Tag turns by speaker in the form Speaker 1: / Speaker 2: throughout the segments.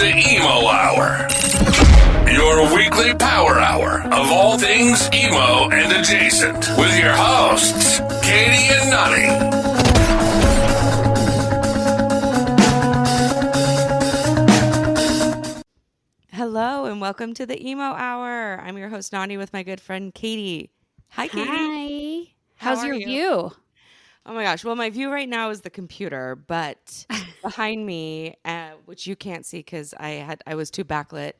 Speaker 1: the Emo Hour. Your weekly power hour of all things emo and adjacent. With your hosts, Katie and Nani.
Speaker 2: Hello and welcome to the Emo Hour. I'm your host, Nani, with my good friend, Katie. Hi, Katie.
Speaker 3: Hi. How's your view?
Speaker 2: Oh my gosh. Well, my view right now is the computer, but behind me, which you can't see because I was too backlit,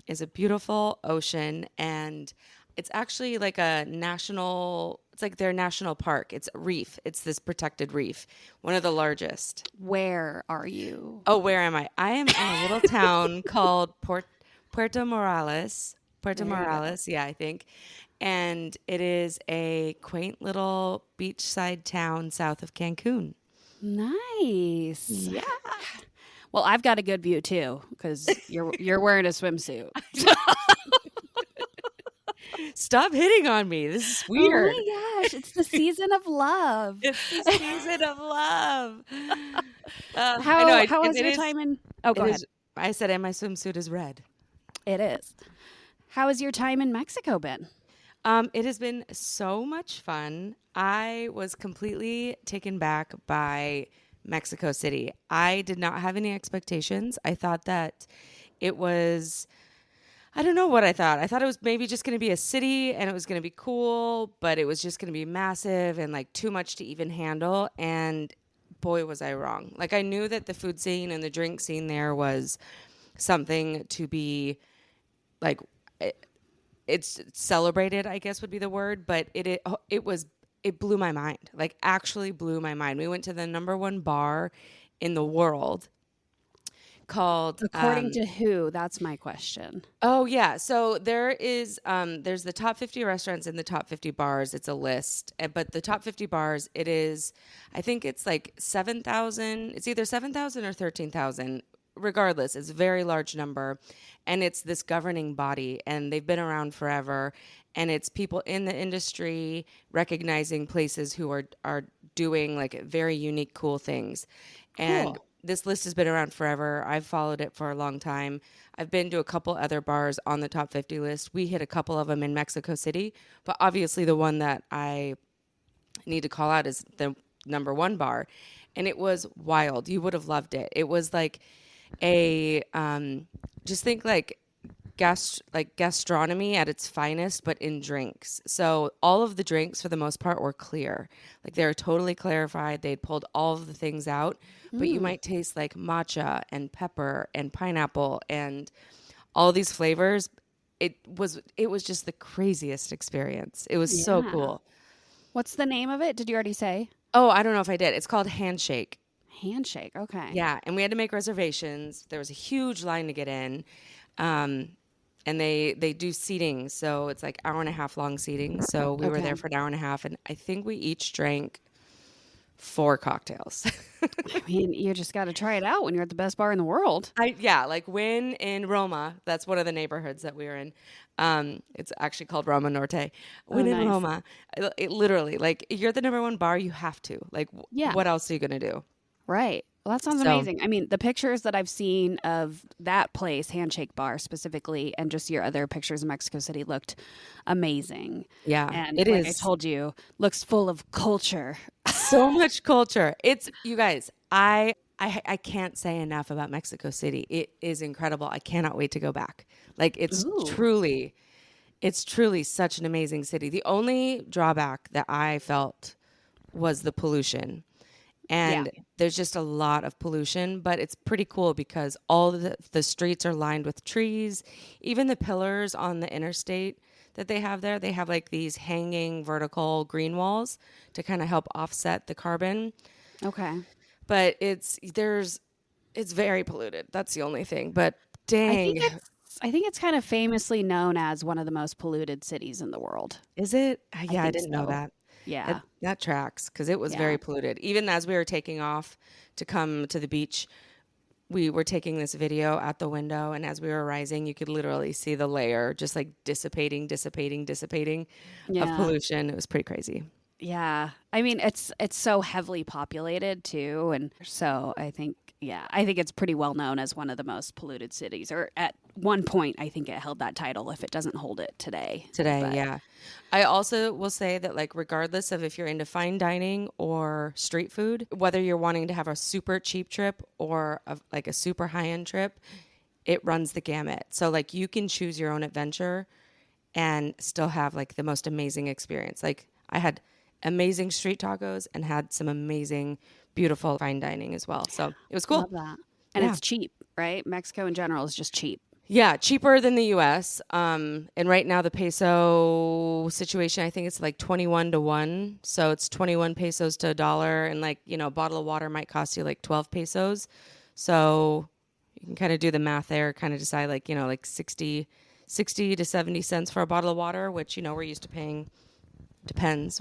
Speaker 2: is a beautiful ocean, and it's actually like it's like their national park. It's a reef. It's this protected reef, one of the largest.
Speaker 3: Where are you?
Speaker 2: Oh, where am I? I am in a little town called Puerto Morales. Puerto Morales, yeah, I think. And it is a quaint little beachside town south of Cancun.
Speaker 3: Nice.
Speaker 2: Yeah.
Speaker 3: Well, I've got a good view too because you're wearing a swimsuit.
Speaker 2: Stop hitting on me. This is weird.
Speaker 3: Oh my gosh, it's the season of love.
Speaker 2: It's the season of love.
Speaker 3: How was your time in? Oh, go ahead.
Speaker 2: I said, and my swimsuit is red.
Speaker 3: It is. How has your time in Mexico been?
Speaker 2: It has been so much fun. I was completely taken back by Mexico City. I did not have any expectations. I thought that it was, I don't know what I thought. I thought it was maybe just going to be a city and it was going to be cool, but it was just going to be massive and like too much to even handle. And boy, was I wrong. Like I knew that the food scene and the drink scene there was something to be like, it's celebrated, I guess would be the word, but it blew my mind. Like actually blew my mind. We went to the number one bar in the world called
Speaker 3: According to who? That's my question.
Speaker 2: Oh yeah. So there's the top 50 restaurants and the top 50 bars. It's a list. But the top 50 bars, I think it's like 7,000. It's either 7,000 or 13,000. Regardless, it's a very large number, and it's this governing body, and they've been around forever, and it's people in the industry recognizing places who are doing like very unique, cool things. And this list has been around forever. I've followed it for a long time. I've been to a couple other bars on the top 50 list. We hit a couple of them in Mexico City, but obviously the one that I need to call out is the number one bar, and it was wild. You would have loved it. It was like just think like gastronomy at its finest, but in drinks. So all of the drinks for the most part were clear. Like they were totally clarified. They'd pulled all of the things out, but you might taste like matcha and pepper and pineapple and all these flavors. It was just the craziest experience. It was so cool.
Speaker 3: What's the name of it? Did you already say?
Speaker 2: Oh, I don't know if I did. It's called Handshake.
Speaker 3: Handshake. Okay.
Speaker 2: Yeah, and we had to make reservations. There was a huge line to get in, and they do seating, so it's like hour and a half long seating. So we were there for an hour and a half, and I think we each drank 4 cocktails.
Speaker 3: I mean, you just got to try it out when you're at the best bar in the world.
Speaker 2: Like when in Roma, that's one of the neighborhoods that we were in. It's actually called Roma Norte. When in Roma, it literally, like, you're at the number one bar, you have to. Like, what else are you going to do?
Speaker 3: Right. Well, that sounds amazing. I mean, the pictures that I've seen of that place, Handshake Bar specifically, and just your other pictures of Mexico City looked amazing.
Speaker 2: Yeah,
Speaker 3: and
Speaker 2: it
Speaker 3: like
Speaker 2: is.
Speaker 3: I told you, looks full of culture.
Speaker 2: So much culture. It's, you guys, I can't say enough about Mexico City. It is incredible. I cannot wait to go back. Like it's truly such an amazing city. The only drawback that I felt was the pollution. And there's just a lot of pollution, but it's pretty cool because all the streets are lined with trees. Even the pillars on the interstate that they have there, they have like these hanging vertical green walls to kind of help offset the carbon.
Speaker 3: Okay.
Speaker 2: But it's very polluted. That's the only thing. But dang.
Speaker 3: I think it's kind of famously known as one of the most polluted cities in the world.
Speaker 2: Is it? Yeah, I didn't know that.
Speaker 3: Yeah.
Speaker 2: That tracks because it was very polluted. Even as we were taking off to come to the beach, we were taking this video out the window, and as we were rising, you could literally see the layer just like dissipating of pollution. It was pretty crazy.
Speaker 3: Yeah. I mean, it's so heavily populated too, and so I think it's pretty well known as one of the most polluted cities, or at one point I think it held that title if it doesn't hold it today.
Speaker 2: Today,
Speaker 3: But
Speaker 2: yeah. I also will say that, like, regardless of if you're into fine dining or street food, whether you're wanting to have a super cheap trip or like a super high end trip, it runs the gamut. So, like, you can choose your own adventure and still have like the most amazing experience. Like, I had amazing street tacos and had some amazing, beautiful fine dining as well. So it was cool.
Speaker 3: love that. And
Speaker 2: Yeah.
Speaker 3: it's cheap, right? Mexico in general is just cheap.
Speaker 2: Yeah, cheaper than the US. And right now the peso situation, I think it's like 21 to 1. So it's 21 pesos to a dollar. And, like, a bottle of water might cost you like 12 pesos. So you can kind of do the math there, kind of decide, like, like 60 to 70 cents for a bottle of water, which, we're used to paying. Depends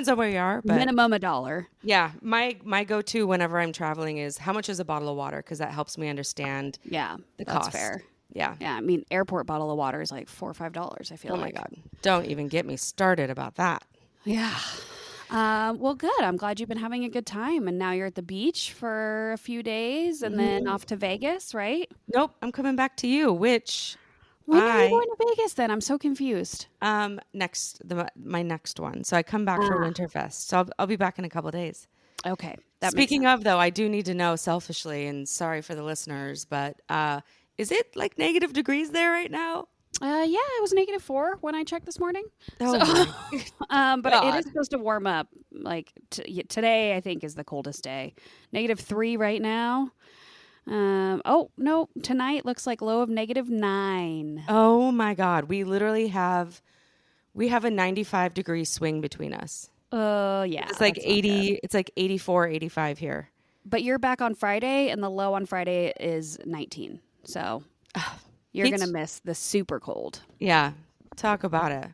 Speaker 2: on where you are. But
Speaker 3: Minimum $1.
Speaker 2: yeah, my go-to whenever I'm traveling is how much is a bottle of water? Because that helps me understand
Speaker 3: Yeah,
Speaker 2: the
Speaker 3: that's
Speaker 2: cost.
Speaker 3: fair.
Speaker 2: Yeah.
Speaker 3: Yeah, I mean, airport bottle of water is like $4 or $5. I feel
Speaker 2: Oh
Speaker 3: like.
Speaker 2: my God. Don't even get me started about that.
Speaker 3: Yeah. Well, good. I'm glad you've been having a good time, and now you're at the beach for a few days, and then off to Vegas, right?
Speaker 2: Nope, I'm coming back to you, which
Speaker 3: When are you going to Vegas then? I'm so confused.
Speaker 2: my next one. So I come back for Winterfest. So I'll be back in a couple of days.
Speaker 3: Okay, that
Speaker 2: Speaking
Speaker 3: makes
Speaker 2: of, though, I do need to know selfishly, and sorry for the listeners, but is it like negative degrees there right now?
Speaker 3: Yeah, it was -4 when I checked this morning.
Speaker 2: Oh
Speaker 3: But it
Speaker 2: God.
Speaker 3: is supposed to warm up. Like today, I think is the coldest day. -3 right now. Oh no, tonight looks like low of -9.
Speaker 2: Oh my God. We literally have a 95-degree swing between us.
Speaker 3: Yeah,
Speaker 2: It's like
Speaker 3: that's not good.
Speaker 2: 80, it's like 84, 85 here.
Speaker 3: But you're back on Friday, and the low on Friday is 19. So you're
Speaker 2: Heat's-
Speaker 3: gonna miss the super cold.
Speaker 2: Yeah. Talk about a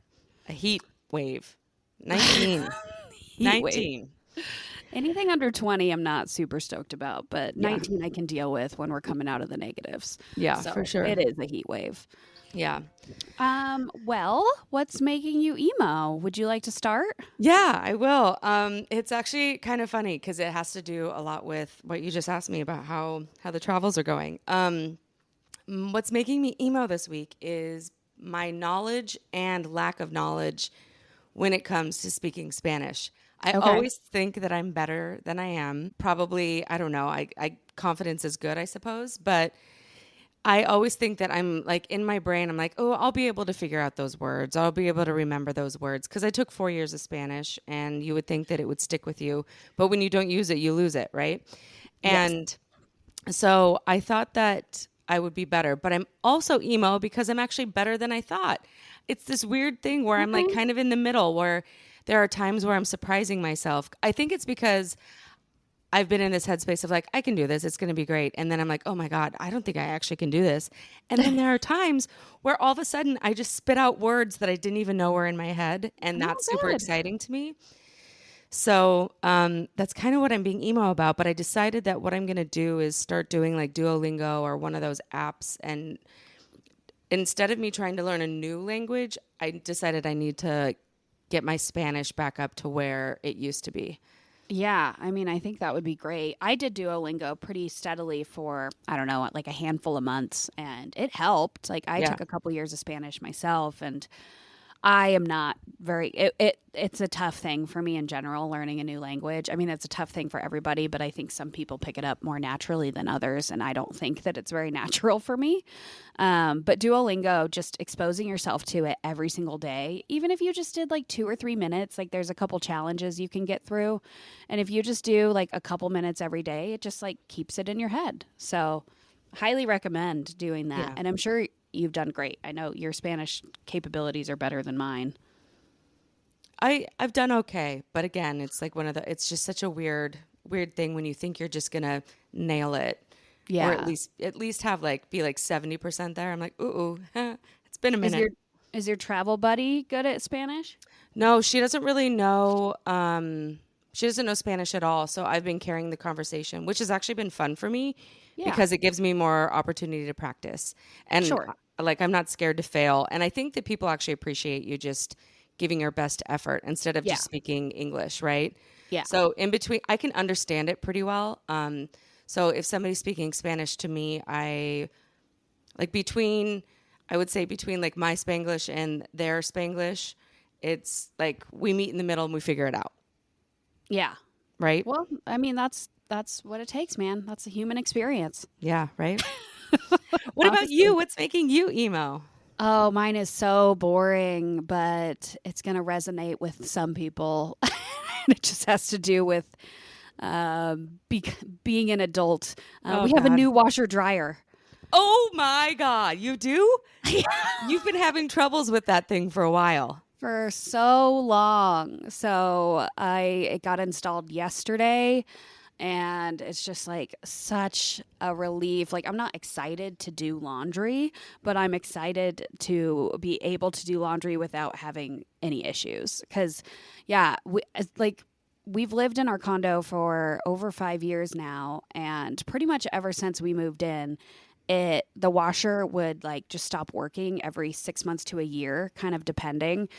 Speaker 2: heat wave. 19.
Speaker 3: Heat wave.
Speaker 2: 19.
Speaker 3: Anything under 20, I'm not super stoked about, but 19 I can deal with when we're coming out of the negatives.
Speaker 2: Yeah,
Speaker 3: So
Speaker 2: for sure.
Speaker 3: it is a heat wave.
Speaker 2: Yeah.
Speaker 3: Well, what's making you emo? Would you like to start?
Speaker 2: Yeah, I will. It's actually kind of funny because it has to do a lot with what you just asked me about how the travels are going. What's making me emo this week is my knowledge and lack of knowledge when it comes to speaking Spanish. I always think that I'm better than I am. Probably, I don't know. I confidence is good, I suppose, but I always think that I'm like in my brain, I'm like, oh, I'll be able to figure out those words. I'll be able to remember those words because I took 4 years of Spanish and you would think that it would stick with you. But when you don't use it, you lose it, right? And so I thought that I would be better, but I'm also emo because I'm actually better than I thought. It's this weird thing where I'm like kind of in the middle where there are times where I'm surprising myself. I think it's because I've been in this headspace of like, I can do this. It's going to be great. And then I'm like, oh my God, I don't think I actually can do this. And then there are times where all of a sudden I just spit out words that I didn't even know were in my head. And that's super exciting to me. So that's kind of what I'm being emo about. But I decided that what I'm going to do is start doing like Duolingo or one of those apps. And instead of me trying to learn a new language, I decided I need to get my Spanish back up to where it used to be.
Speaker 3: Yeah, I mean, I think that would be great. I did Duolingo pretty steadily for, I don't know, like a handful of months, and it helped. Like I took a couple years of Spanish myself, and I am not very it's a tough thing for me in general, learning a new language. I mean, it's a tough thing for everybody, but I think some people pick it up more naturally than others, and I don't think that it's very natural for me. But Duolingo, just exposing yourself to it every single day, even if you just did like 2 or 3 minutes, like there's a couple challenges you can get through. And if you just do like a couple minutes every day, it just like keeps it in your head. So highly recommend doing that.
Speaker 2: Yeah.
Speaker 3: And I'm sure you've done great. I know your Spanish capabilities are better than mine.
Speaker 2: I've done okay, but again, it's like it's just such a weird thing when you think you're just gonna nail it,
Speaker 3: Yeah.
Speaker 2: or at least have be like 70% there. I'm like, ooh, it's been a minute.
Speaker 3: Is your travel buddy good at Spanish?
Speaker 2: No, she doesn't really know. She doesn't know Spanish at all. So I've been carrying the conversation, which has actually been fun for me because it gives me more opportunity to practice. And
Speaker 3: Sure.
Speaker 2: like I'm not scared to fail, and I think that people actually appreciate you just giving your best effort instead of just speaking English, right?
Speaker 3: Yeah.
Speaker 2: So in between, I can understand it pretty well. So if somebody's speaking Spanish to me, I would say between like my Spanglish and their Spanglish, it's like we meet in the middle and we figure it out.
Speaker 3: Yeah.
Speaker 2: Right?
Speaker 3: Well, I mean, that's what it takes, man. That's a human experience.
Speaker 2: Yeah, right? What about you? What's making you emo?
Speaker 3: Oh, mine is so boring, but it's going to resonate with some people. It just has to do with being an adult. We have a new washer dryer.
Speaker 2: Oh my God, you do? You've been having troubles with that thing for a while.
Speaker 3: For so long. So it got installed yesterday, and it's just like such a relief. Like, I'm not excited to do laundry, but I'm excited to be able to do laundry without having any issues. Because, we've lived in our condo for over 5 years now, and pretty much ever since we moved in, the washer would like just stop working every 6 months to a year, kind of depending.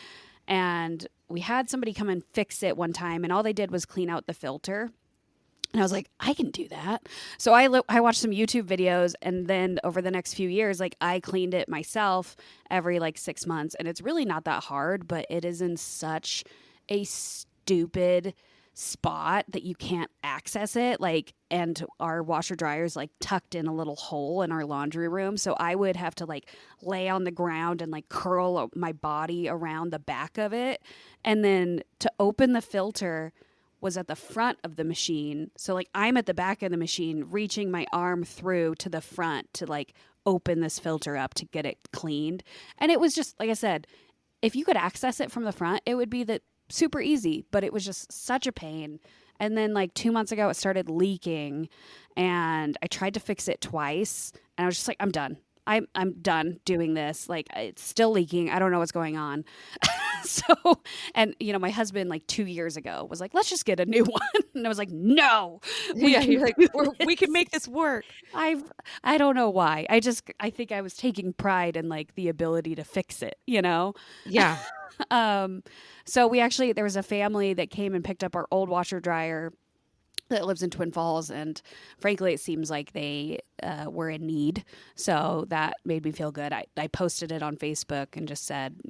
Speaker 3: And we had somebody come and fix it one time, and all they did was clean out the filter. And I was like, I can do that. So I watched some YouTube videos, and then over the next few years, like I cleaned it myself every like 6 months. And it's really not that hard, but it is in such a stupid spot that you can't access it. And our washer dryer is like tucked in a little hole in our laundry room. So I would have to like lay on the ground and like curl my body around the back of it. And then to open the filter was at the front of the machine. So like I'm at the back of the machine reaching my arm through to the front to like open this filter up to get it cleaned. And it was just, like I said, if you could access it from the front, it would be super easy, but it was just such a pain. And then like 2 months ago, it started leaking, and I tried to fix it twice, and I was just like, I'm done. I'm done doing this. Like, it's still leaking. I don't know what's going on. And my husband like 2 years ago was like, let's just get a new one. And I was like, no,
Speaker 2: we can make this work.
Speaker 3: I don't know why. I think I was taking pride in like the ability to fix it,
Speaker 2: Yeah.
Speaker 3: So there was a family that came and picked up our old washer dryer that lives in Twin Falls, and frankly, it seems like they were in need. So that made me feel good. I posted it on Facebook and just said,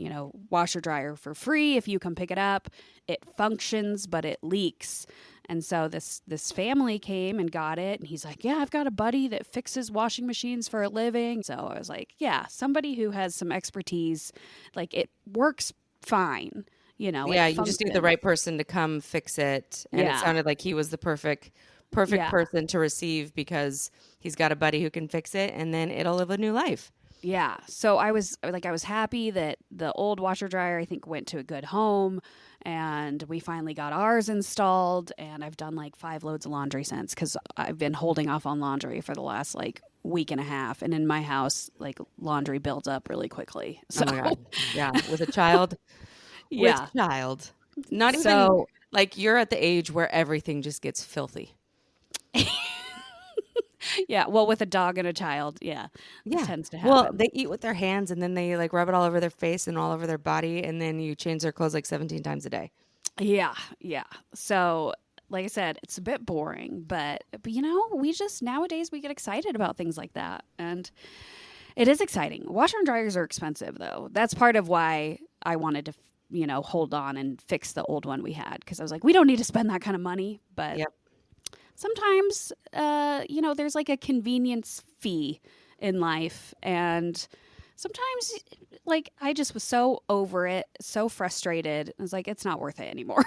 Speaker 3: washer dryer for free if you come pick it up. It functions, but it leaks. And so this family came and got it, and he's like, yeah, I've got a buddy that fixes washing machines for a living. So I was like, yeah, somebody who has some expertise, like it works fine.
Speaker 2: Yeah, you just need the right person to come fix it. And it sounded like he was the perfect person to receive, because he's got a buddy who can fix it, and then it'll live a new life.
Speaker 3: Yeah. So I was happy that the old washer dryer, I think, went to a good home, and we finally got ours installed, and I've done like 5 loads of laundry since, because I've been holding off on laundry for the last like week and a half. And in my house, like laundry builds up really quickly. So.
Speaker 2: Oh my God. Yeah. With a child.
Speaker 3: Yeah.
Speaker 2: With child. Not even like you're at the age where everything just gets filthy.
Speaker 3: Yeah. Well, with a dog and a child. Yeah. It tends to happen.
Speaker 2: Well, they eat with their hands, and then they like rub it all over their face and all over their body. And then you change their clothes like 17 times a day.
Speaker 3: Yeah. Yeah. So like I said, it's a bit boring, but we just nowadays we get excited about things like that. And it is exciting. Washer and dryers are expensive though. That's part of why I wanted to hold on and fix the old one we had, because I was like, we don't need to spend that kind of money. But sometimes, there's like a convenience fee in life. And sometimes, like, I just was so over it, so frustrated. I was like, it's not worth it anymore.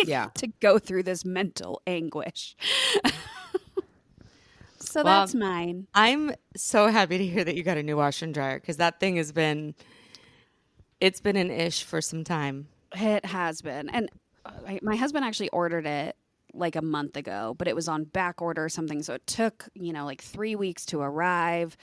Speaker 3: To go through this mental anguish. So that's mine.
Speaker 2: I'm so happy to hear that you got a new washer and dryer, because that thing has been... It's been an ish for some time.
Speaker 3: It has been. And my husband actually ordered it like a month ago, but it was on back order or something. So it took, like 3 weeks to arrive.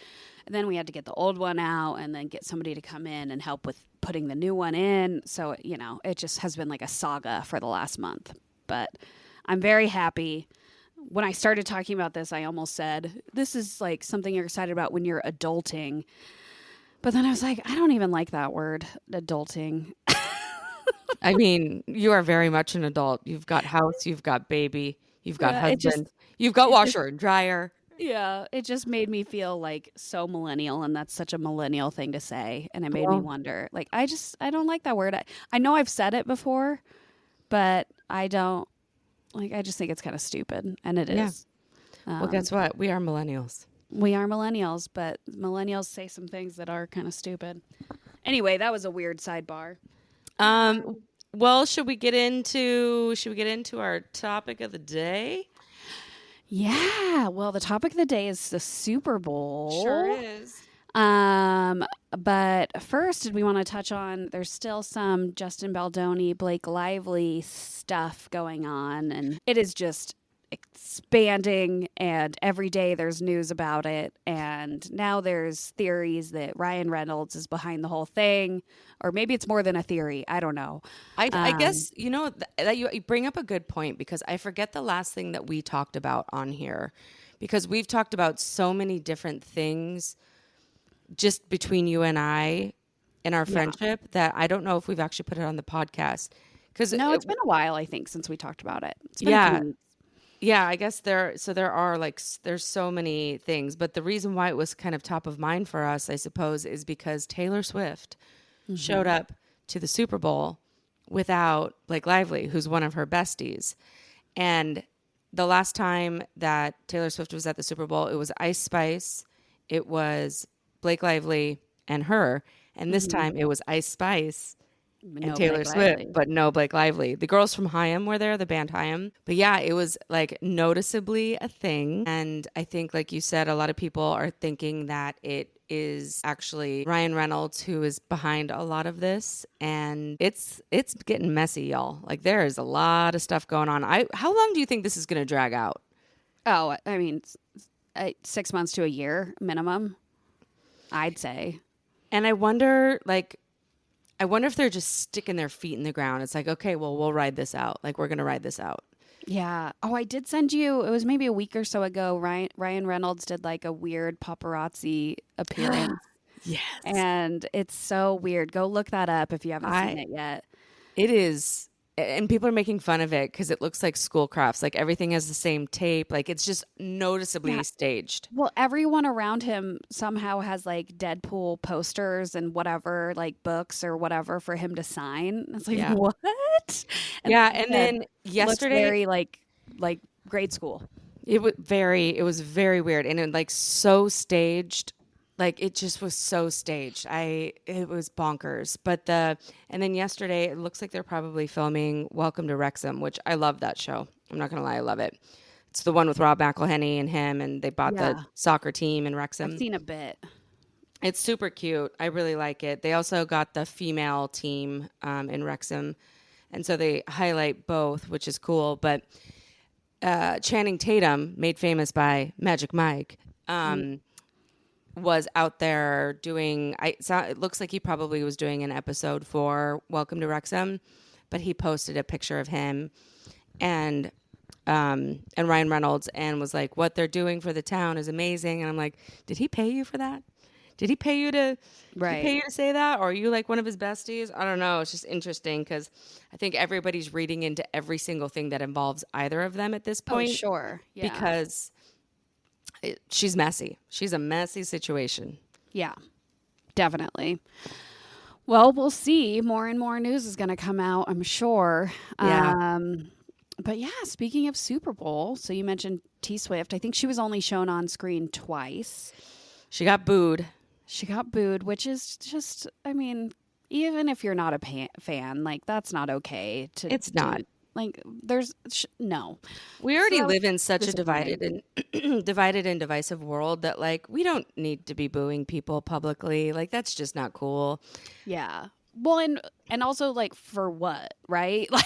Speaker 3: And then we had to get the old one out and then get somebody to come in and help with putting the new one in. So, it just has been like a saga for the last month. But I'm very happy. When I started talking about this, I almost said, this is like something you're excited about when you're adulting. But then I was like, I don't even like that word, adulting.
Speaker 2: I mean, you are very much an adult. You've got house, you've got baby, you've got
Speaker 3: Yeah,
Speaker 2: husband, you've got
Speaker 3: it just
Speaker 2: washer and dryer.
Speaker 3: yeah, it just made me feel like so millennial, and that's such a millennial thing to say. And it made me
Speaker 2: Well,
Speaker 3: wonder, like, I don't like that word. I know I've said it before, but I don't like. I just think it's kind of stupid, and it
Speaker 2: yeah.
Speaker 3: is.
Speaker 2: Well, guess what? We are millennials.
Speaker 3: We are millennials, but millennials say some things that are kind of stupid. Anyway, that was a weird sidebar.
Speaker 2: Um, well, should we get into our topic of the day?
Speaker 3: Yeah, well, the topic of the day is the Super
Speaker 2: Sure
Speaker 3: Bowl.
Speaker 2: is.
Speaker 3: But first, did we want to touch on? There's still some Justin Baldoni, Blake Lively stuff going on, and it is just expanding. And every day there's news about it, and now there's theories that Ryan Reynolds is behind the whole thing, or maybe it's more than a theory. I don't know.
Speaker 2: I guess that you bring up a good point because I forget the last thing that we talked about on here because we've talked about so many different things just between you and I in our friendship that I don't know if we've actually put it on the podcast. Because
Speaker 3: No, it's been a while, I think, since we talked about it. It's been a
Speaker 2: yeah,
Speaker 3: few weeks.
Speaker 2: yeah, I guess there are there's so many things, but the reason why it was kind of top of mind for us, I suppose, is because Taylor Swift showed up to the Super Bowl without Blake Lively, who's one of her besties. And the last time that Taylor Swift was at the Super Bowl, it was Ice Spice, it was Blake Lively and her. And this time it was Ice Spice and
Speaker 3: No
Speaker 2: Taylor
Speaker 3: Blake
Speaker 2: Swift,
Speaker 3: Lively.
Speaker 2: but no Blake Lively. The girls from Haim were there, the band Haim. But yeah, it was like noticeably a thing. And I think, like you said, a lot of people are thinking that it is actually Ryan Reynolds who is behind a lot of this. And it's getting messy, y'all. Like there is a lot of stuff going on. How long do you think this is going to drag out?
Speaker 3: Oh, I mean, 6 months to a year minimum, I'd say.
Speaker 2: And I wonder if they're just sticking their feet in the ground. It's like, okay, well, we'll ride this out. Like, we're going to ride this out.
Speaker 3: Yeah. Oh, I did send you, it was maybe a week or so ago, Ryan Reynolds did like a weird paparazzi appearance.
Speaker 2: Yes.
Speaker 3: And it's so weird. Go look that up if you haven't seen it yet.
Speaker 2: It is. And people are making fun of it because it looks like school crafts. Like, everything has the same tape. Like, it's just noticeably staged.
Speaker 3: Well, everyone around him somehow has like Deadpool posters and whatever, like books or whatever for him to sign. It's like,
Speaker 2: Yeah.
Speaker 3: what?
Speaker 2: And then yesterday,
Speaker 3: looks very like grade school.
Speaker 2: it was very weird. And it like so staged. Like it just was so staged. It was bonkers. And then yesterday it looks like they're probably filming Welcome to Wrexham, which I love that show. I'm not gonna lie, I love it. It's the one with Rob McElhenney and him, and they bought the soccer team in Wrexham.
Speaker 3: I've seen a bit.
Speaker 2: It's super cute. I really like it. They also got the female team in Wrexham, and so they highlight both, which is cool. But Channing Tatum, made famous by Magic Mike, was out there doing. It looks like he probably was doing an episode for Welcome to Wrexham, but he posted a picture of him and Ryan Reynolds and was like, "What they're doing for the town is amazing." And I'm like, "Did he pay you for that? Did he pay you to say that, or are you like one of his besties?" I don't know. It's just interesting because I think everybody's reading into every single thing that involves either of them at this point.
Speaker 3: Oh, sure. Yeah.
Speaker 2: Because she's messy. She's a messy situation.
Speaker 3: Yeah, definitely. Well, we'll see. More and more news is going to come out, I'm sure.
Speaker 2: Yeah.
Speaker 3: But yeah, speaking of Super Bowl, so you mentioned T Swift. I think she was only shown on screen twice.
Speaker 2: She got booed.
Speaker 3: She got booed, which is just, I mean, even if you're not a fan, like that's not okay.
Speaker 2: It's not.
Speaker 3: Like, no.
Speaker 2: We already
Speaker 3: So
Speaker 2: live in such a
Speaker 3: disappointing.
Speaker 2: divided and divisive world that like we don't need to be booing people publicly. Like that's just not cool.
Speaker 3: Yeah. Well, and also like for what, right? Like,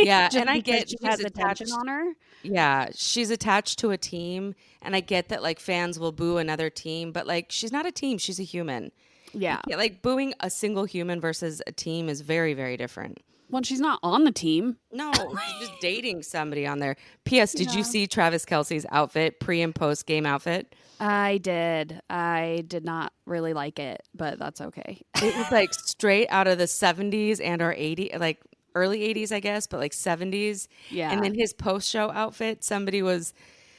Speaker 2: Yeah,
Speaker 3: just
Speaker 2: and I
Speaker 3: because
Speaker 2: get
Speaker 3: she
Speaker 2: she's
Speaker 3: has attention
Speaker 2: attached.
Speaker 3: on her.
Speaker 2: Yeah, she's attached to a team, and I get that like fans will boo another team, but like she's not a team; she's a human.
Speaker 3: Yeah.
Speaker 2: Yeah, like booing a single human versus a team is very, very different.
Speaker 3: Well, she's not on the team.
Speaker 2: No, she's just dating somebody on there. P.S. Did you see Travis Kelce's outfit, pre and post game outfit?
Speaker 3: I did. I did not really like it, but that's okay.
Speaker 2: It was like straight out of the 70s and or 80s. Like early 80s, I guess, but like 70s.
Speaker 3: Yeah.
Speaker 2: And then his post-show outfit, somebody was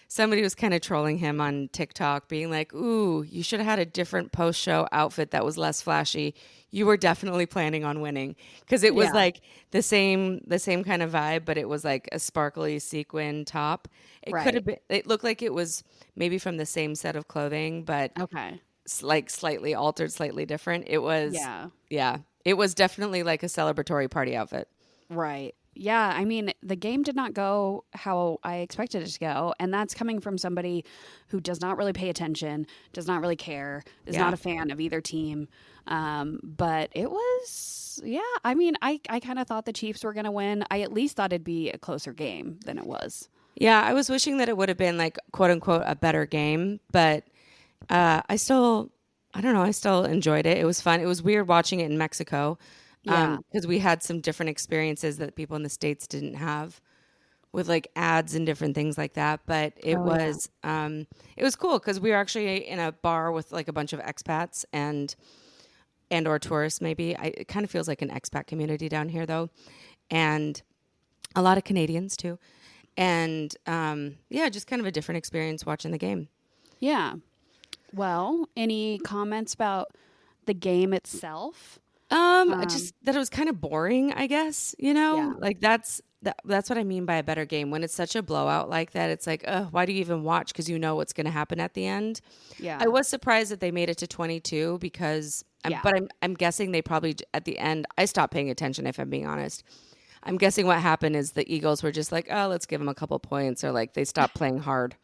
Speaker 2: kind of trolling him on TikTok, being like, "Ooh, you should have had a different post-show outfit that was less flashy. You were definitely planning on winning." Because it was like the same kind of vibe, but it was like a sparkly sequin top. It could have been. It looked like it was maybe from the same set of clothing, but
Speaker 3: Okay.
Speaker 2: like slightly altered, slightly different. It was,
Speaker 3: Yeah.
Speaker 2: it was definitely like a celebratory party outfit.
Speaker 3: Right. Yeah. I mean, the game did not go how I expected it to go. And that's coming from somebody who does not really pay attention, does not really care, is not a fan of either team. But it was, I mean, I kind of thought the Chiefs were going to win. I at least thought it'd be a closer game than it was.
Speaker 2: Yeah. I was wishing that it would have been like, quote unquote, a better game, but I still enjoyed it. It was fun. It was weird watching it in Mexico. Because we had some different experiences that people in the States didn't have with like ads and different things like that. But it was cool because we were actually in a bar with like a bunch of expats and or tourists maybe. It kind of feels like an expat community down here though. And a lot of Canadians too. And just kind of a different experience watching the game.
Speaker 3: Yeah. Well, any comments about the game itself?
Speaker 2: Just that it was kind of boring, I guess, like that's what I mean by a better game. When it's such a blowout like that, it's like, why do you even watch? Because you know what's going to happen at the end.
Speaker 3: Yeah.
Speaker 2: I was surprised that they made it to 22 because, I'm guessing they probably at the end, I stopped paying attention if I'm being honest. I'm guessing what happened is the Eagles were just like, oh, let's give them a couple points, or like they stopped playing hard.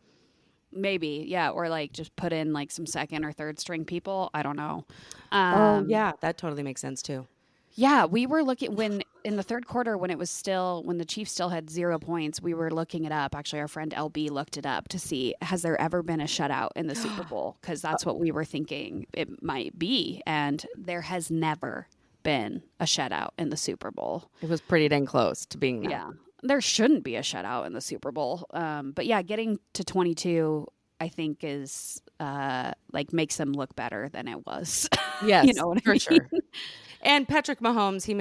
Speaker 3: Maybe, yeah, or like just put in like some second or third string people. I don't know.
Speaker 2: That totally makes sense too.
Speaker 3: Yeah, we were looking when in the third quarter when the Chiefs still had 0 points. We were looking it up. Actually, our friend LB looked it up to see has there ever been a shutout in the Super Bowl, because that's what we were thinking it might be, and there has never been a shutout in the Super Bowl.
Speaker 2: It was pretty dang close to being that.
Speaker 3: Yeah. There shouldn't be a shutout in the Super Bowl. But yeah, getting to 22, I think is makes them look better than it was.
Speaker 2: Yes,
Speaker 3: you know what I mean?
Speaker 2: sure. And Patrick Mahomes, he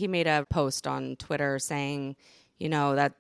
Speaker 2: made a post on Twitter saying, that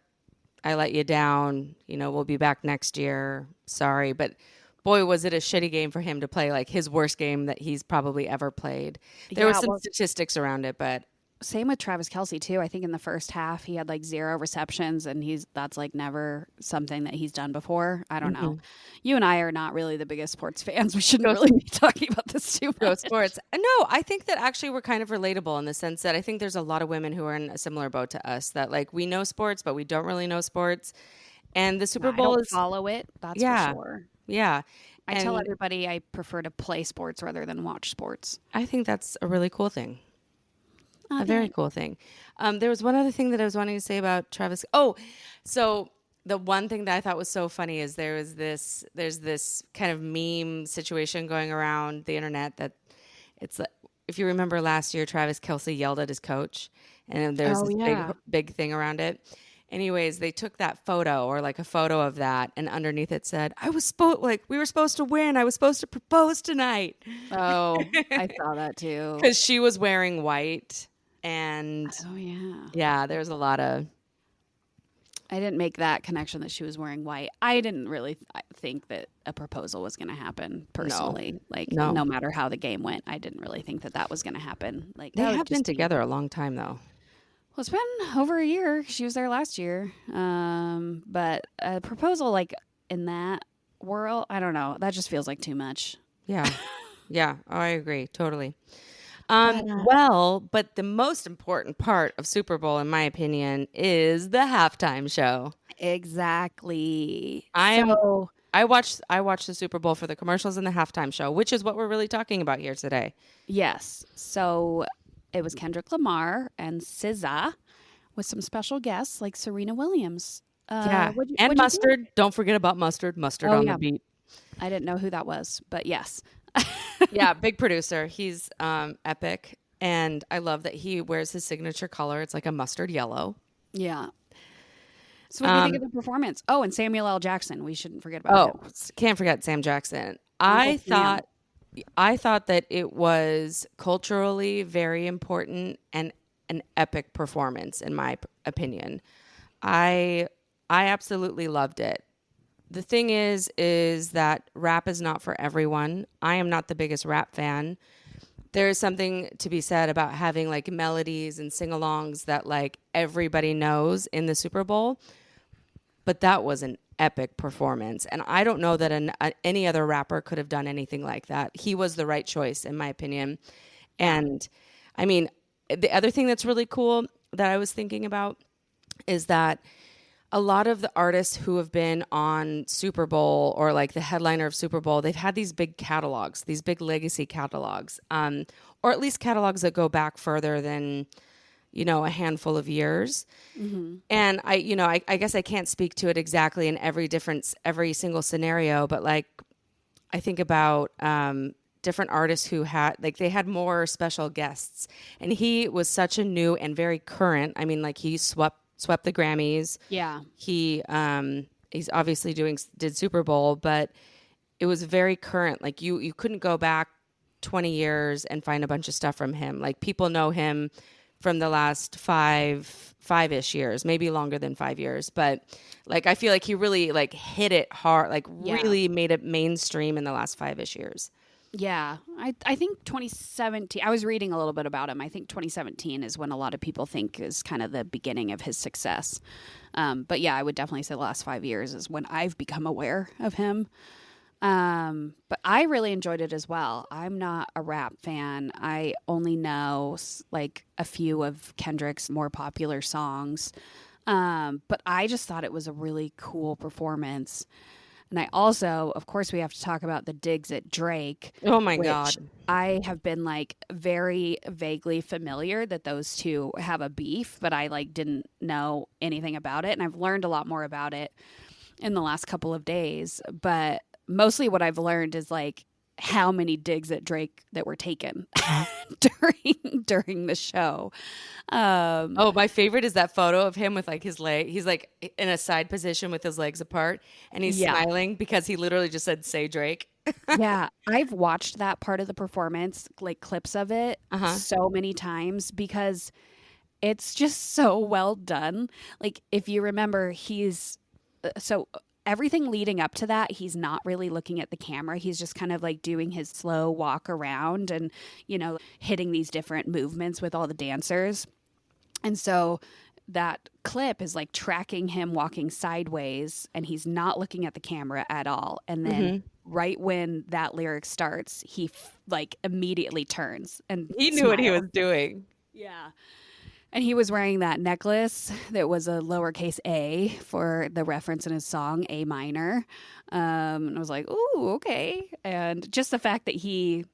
Speaker 2: I let you down. We'll be back next year. Sorry, but boy, was it a shitty game for him to play, like his worst game that he's probably ever played. There were some statistics around it, but.
Speaker 3: Same with Travis Kelce too. I think in the first half he had like 0 receptions, and that's like never something that he's done before. I don't know. You and I are not really the biggest sports fans. We shouldn't really be talking about this too much.
Speaker 2: Sports. No, I think that actually we're kind of relatable in the sense that I think there's a lot of women who are in a similar boat to us, that like we know sports, but we don't really know sports. And the Super Bowl is
Speaker 3: follow it. That's for sure.
Speaker 2: Yeah.
Speaker 3: I tell everybody I prefer to play sports rather than watch sports.
Speaker 2: I think that's a really cool thing. A very cool thing. There was one other thing that I was wanting to say about Travis. Oh, so the one thing that I thought was so funny is there's this kind of meme situation going around the internet that it's like, if you remember last year, Travis Kelce yelled at his coach, and there was this big thing around it. Anyways, they took that photo, or like a photo of that, and underneath it said, we were supposed to win. I was supposed to propose tonight.
Speaker 3: Oh, I saw that too.
Speaker 2: Because she was wearing white. And there's a lot of.
Speaker 3: I didn't make that connection that she was wearing white. I didn't really think that a proposal was going to happen personally. No matter how the game went, I didn't really think that was going to happen. Like
Speaker 2: they have been together a long time though.
Speaker 3: Well, it's been over a year. She was there last year. But a proposal like in that world, I don't know. That just feels like too much.
Speaker 2: Yeah. Yeah. Oh, I agree. Totally. But the most important part of Super Bowl, in my opinion, is the halftime show.
Speaker 3: Exactly.
Speaker 2: I watched the Super Bowl for the commercials and the halftime show, which is what we're really talking about here today.
Speaker 3: Yes. So it was Kendrick Lamar and SZA with some special guests like Serena Williams.
Speaker 2: And Mustard. Don't forget about Mustard. Mustard on the beat.
Speaker 3: I didn't know who that was, but yes.
Speaker 2: Yeah, big producer. He's epic, and I love that he wears his signature color. It's like a mustard yellow.
Speaker 3: Yeah. So what do you think of the performance? Oh, and Samuel L. Jackson. We shouldn't forget about him.
Speaker 2: Can't forget Sam Jackson. I thought that it was culturally very important, and an epic performance in my opinion. I absolutely loved it. The thing is that rap is not for everyone. I am not the biggest rap fan. There is something to be said about having like melodies and sing-alongs that like everybody knows in the Super Bowl, but that was an epic performance, and I don't know that any other rapper could have done anything like that. He was the right choice in my opinion. And I mean, the other thing that's really cool that I was thinking about is that a lot of the artists who have been on Super Bowl or like the headliner of Super Bowl, they've had these big catalogs, these big legacy catalogs, or at least catalogs that go back further than, you know, a handful of years. Mm-hmm. And I guess I can't speak to it exactly in every single scenario, but like I think about different artists who they had more special guests, and he was such a new and very current. I mean, like he swept the Grammys.
Speaker 3: Yeah.
Speaker 2: He's obviously did Super Bowl, but it was very current. Like you couldn't go back 20 years and find a bunch of stuff from him. Like people know him from the last five-ish years, maybe longer than 5 years. But like, I feel like he really like hit it hard, like really made it mainstream in the last 5-ish years.
Speaker 3: Yeah, I think 2017, I was reading a little bit about him. I think 2017 is when a lot of people think is kind of the beginning of his success. But yeah, I would definitely say the last 5 years is when I've become aware of him. But I really enjoyed it as well. I'm not a rap fan. I only know like a few of Kendrick's more popular songs. But I just thought it was a really cool performance. And I also, of course, we have to talk about the digs at Drake.
Speaker 2: Oh my God.
Speaker 3: I have been like very vaguely familiar that those two have a beef, but I like didn't know anything about it. And I've learned a lot more about it in the last couple of days. But mostly what I've learned is like how many digs at Drake that were taken during the show.
Speaker 2: My favorite is that photo of him with like his leg. He's like in a side position with his legs apart, and he's smiling because he literally just said, "Say Drake."
Speaker 3: Yeah, I've watched that part of the performance, like clips of it, so many times because it's just so well done. Like if you remember, everything leading up to that, he's not really looking at the camera. He's just kind of like doing his slow walk around and, you know, hitting these different movements with all the dancers. And so that clip is like tracking him walking sideways, and he's not looking at the camera at all. And then right when that lyric starts, he like immediately turns and
Speaker 2: he knew what he was doing.
Speaker 3: Yeah. And he was wearing that necklace that was a lowercase a for the reference in his song, A minor. And I was like, ooh, okay. And just the fact that he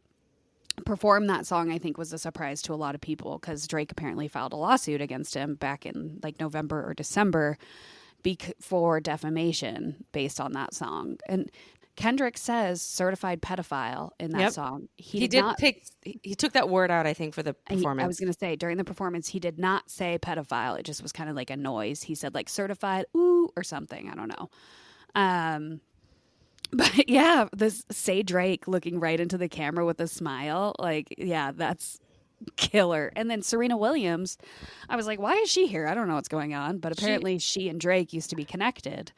Speaker 3: performed that song, I think, was a surprise to a lot of people because Drake apparently filed a lawsuit against him back in like November or December for defamation based on that song. And Kendrick says certified pedophile in that song. He took that word out, I think, for the performance.
Speaker 2: I
Speaker 3: was going to say, during the performance, he did not say pedophile. It just was kind of like a noise. He said like certified, ooh, or something. I don't know. But yeah, this Say Drake looking right into the camera with a smile. Like, yeah, that's killer. And then Serena Williams, I was like, why is she here? I don't know what's going on. But apparently she and Drake used to be connected.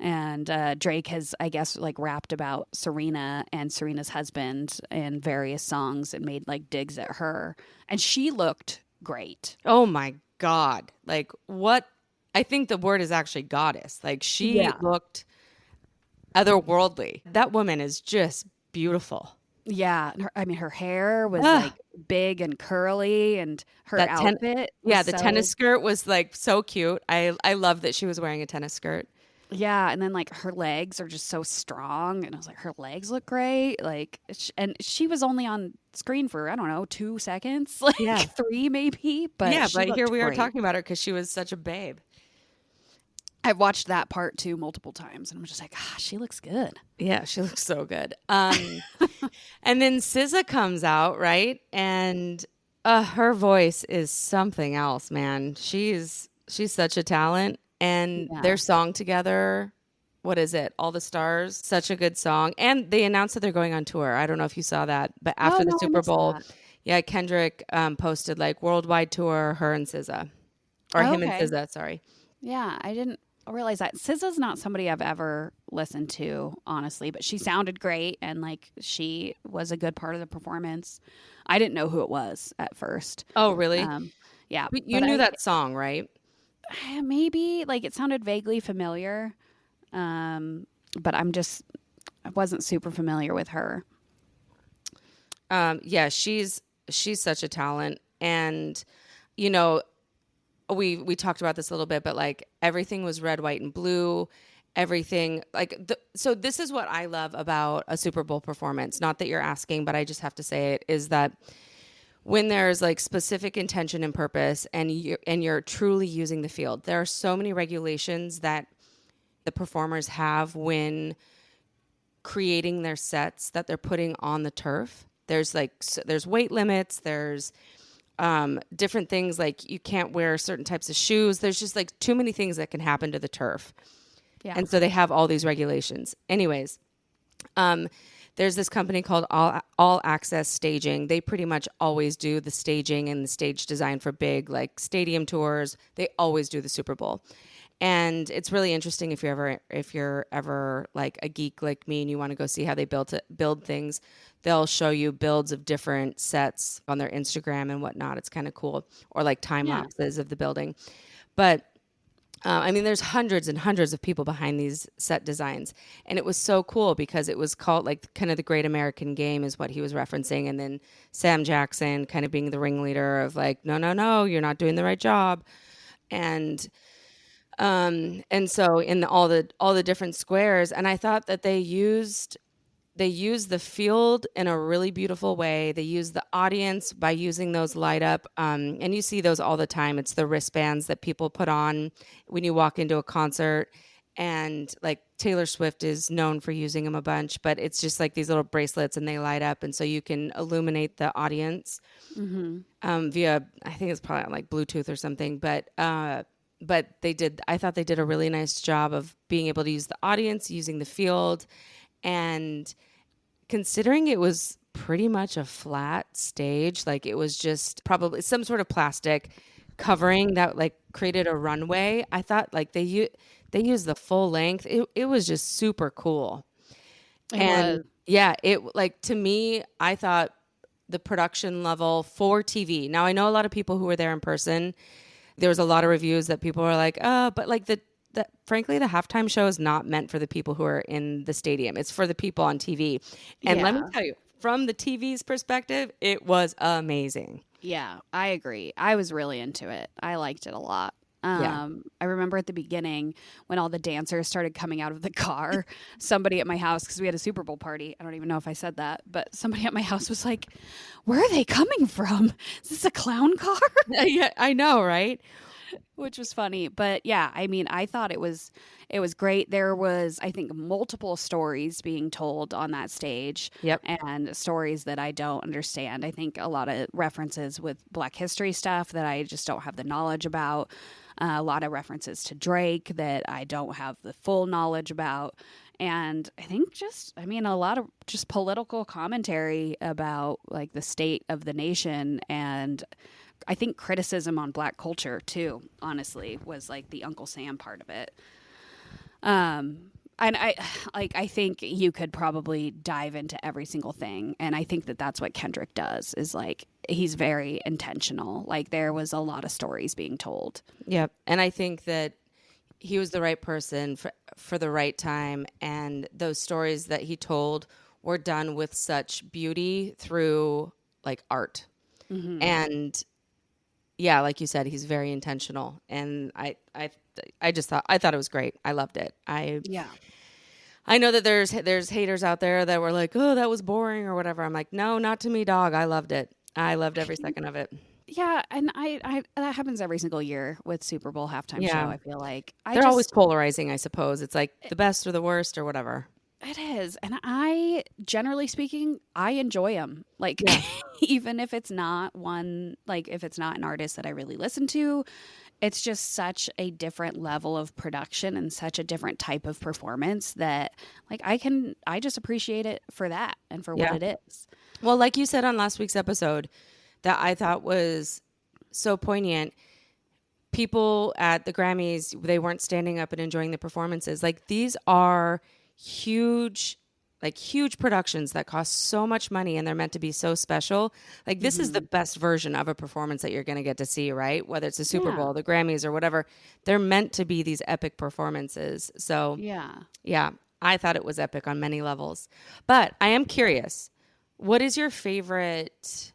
Speaker 3: And Drake has, I guess, like rapped about Serena and Serena's husband in various songs and made like digs at her. And she looked great.
Speaker 2: Oh my God. Like what? I think the word is actually goddess. Like she looked otherworldly. That woman is just beautiful.
Speaker 3: Yeah. Her hair was like big and curly, and her outfit.
Speaker 2: The tennis skirt was like so cute. I love that she was wearing a tennis skirt.
Speaker 3: Yeah, and then like her legs are just so strong, and I was like, her legs look great. Like, and she was only on screen for I don't know 2 seconds, like 3 maybe. But
Speaker 2: here we are talking about her because she was such a babe.
Speaker 3: I've watched that part too multiple times, and I'm just like, she looks good.
Speaker 2: Yeah, she looks so good. And then SZA comes out, right, and her voice is something else, man. She's such a talent. And their song together, what is it? All the Stars, such a good song. And they announced that they're going on tour. I don't know if you saw that, but after the Super Bowl, Yeah, Kendrick posted like worldwide tour, her and SZA. Or
Speaker 3: Oh,
Speaker 2: him and
Speaker 3: okay.
Speaker 2: SZA, sorry.
Speaker 3: Yeah, I didn't realize that. SZA's not somebody I've ever listened to, honestly, but she sounded great and like she was a good part of the performance. I didn't know who it was at first.
Speaker 2: Oh, really?
Speaker 3: Um, yeah,
Speaker 2: But you
Speaker 3: but
Speaker 2: knew that song, right?
Speaker 3: maybe like it sounded vaguely familiar. But I wasn't super familiar with her.
Speaker 2: Yeah, she's such a talent. And, you know, we talked about this a little bit, but like everything was red, white, and blue. Everything so this is what I love about a Super Bowl performance. Not that you're asking, but I just have to say it is that when there's like specific intention and purpose, and you're truly using the field. There are so many regulations that the performers have when creating their sets that they're putting on the turf. There's weight limits. There's different things like you can't wear certain types of shoes. There's just like too many things that can happen to the turf.
Speaker 3: Yeah.
Speaker 2: And so they have all these regulations. Anyways, there's this company called All Access Staging. They pretty much always do the staging and the stage design for big like stadium tours. They always do the Super Bowl. And it's really interesting if you're ever like a geek like me and you want to go see how they build things. They'll show you builds of different sets on their Instagram and whatnot. It's kind of cool, or like time
Speaker 3: Yeah.
Speaker 2: lapses of the building. But I mean, there's hundreds and hundreds of people behind these set designs. And it was so cool because it was called like kind of the Great American Game is what he was referencing. And then Sam Jackson kind of being the ringleader of like, no, you're not doing the right job. And so in all the different squares, and I thought that they used the field in a really beautiful way. They used the audience by using those light up, and you see those all the time. It's the wristbands that people put on when you walk into a concert, and like Taylor Swift is known for using them a bunch, but it's just like these little bracelets and they light up, and so you can illuminate the audience via, I think it's probably on like Bluetooth or something, but I thought they did a really nice job of being able to use the audience, using the field, and considering it was pretty much a flat stage, like it was just probably some sort of plastic covering that like created a runway. I thought like they used the full length. It was just super cool. And yeah, it like to me, I thought the production level for TV. Now I know a lot of people who were there in person. There was a lot of reviews that people were like, but like frankly, the halftime show is not meant for the people who are in the stadium. It's for the people on TV. And let me tell you, from the TV's perspective, it was amazing.
Speaker 3: Yeah, I agree. I was really into it. I liked it a lot.
Speaker 2: Yeah.
Speaker 3: I remember at the beginning when all the dancers started coming out of the car, somebody at my house, because we had a Super Bowl party. I don't even know if I said that, but somebody at my house was like, "Where are they coming from? Is this a clown car?"
Speaker 2: Yeah, I know, right?
Speaker 3: Which was funny. But yeah, I mean, I thought it was great. There was, I think, multiple stories being told on that stage.
Speaker 2: Yep.
Speaker 3: And stories that I don't understand. I think a lot of references with Black history stuff that I just don't have the knowledge about. A lot of references to Drake that I don't have the full knowledge about. And I think a lot of just political commentary about like the state of the nation, and I think criticism on Black culture too, honestly, was like the Uncle Sam part of it. And I think you could probably dive into every single thing. And I think that that's what Kendrick does, is like, he's very intentional. Like there was a lot of stories being told.
Speaker 2: Yep. And I think that he was the right person for the right time. And those stories that he told were done with such beauty through like art. Mm-hmm. And yeah, like you said, he's very intentional. And I thought it was great. I loved it. I know that there's haters out there that were like, "Oh, that was boring" or whatever. I'm like, "No, not to me, dog. I loved it. I loved every second of it."
Speaker 3: Yeah, and I that happens every single year with Super Bowl halftime show. I feel like
Speaker 2: they're always polarizing. I suppose it's like the best or the worst or whatever.
Speaker 3: It is, and generally speaking, I enjoy them. Like, even if it's not if it's not an artist that I really listen to, it's just such a different level of production and such a different type of performance that like I just appreciate it for that and for what it is.
Speaker 2: Well, like you said on last week's episode, that I thought was so poignant. People at the Grammys, they weren't standing up and enjoying the performances. Like, these are huge, like huge productions that cost so much money, and they're meant to be so special. Like, this is the best version of a performance that you're going to get to see, right? Whether it's the Super Bowl, the Grammys, or whatever, they're meant to be these epic performances. So yeah, I thought it was epic on many levels. But I am curious, what is your favorite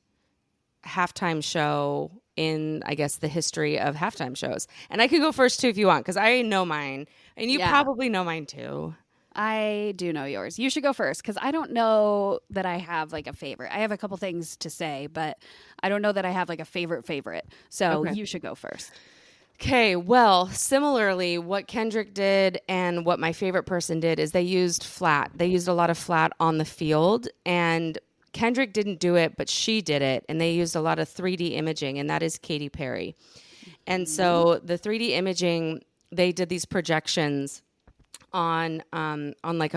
Speaker 2: halftime show in, I guess, the history of halftime shows? And I could go first too if you want, because I know mine, and you probably know mine too.
Speaker 3: I do know yours. You should go first, because I don't know that I have like a favorite. I have a couple things to say, but I don't know that I have like a favorite. So you should go first.
Speaker 2: Okay, well, similarly, what Kendrick did and what my favorite person did is they used flat. They used a lot of flat on the field, and Kendrick didn't do it, but she did it, and they used a lot of 3D imaging, and that is Katy Perry. And so the 3D imaging, they did these projections on like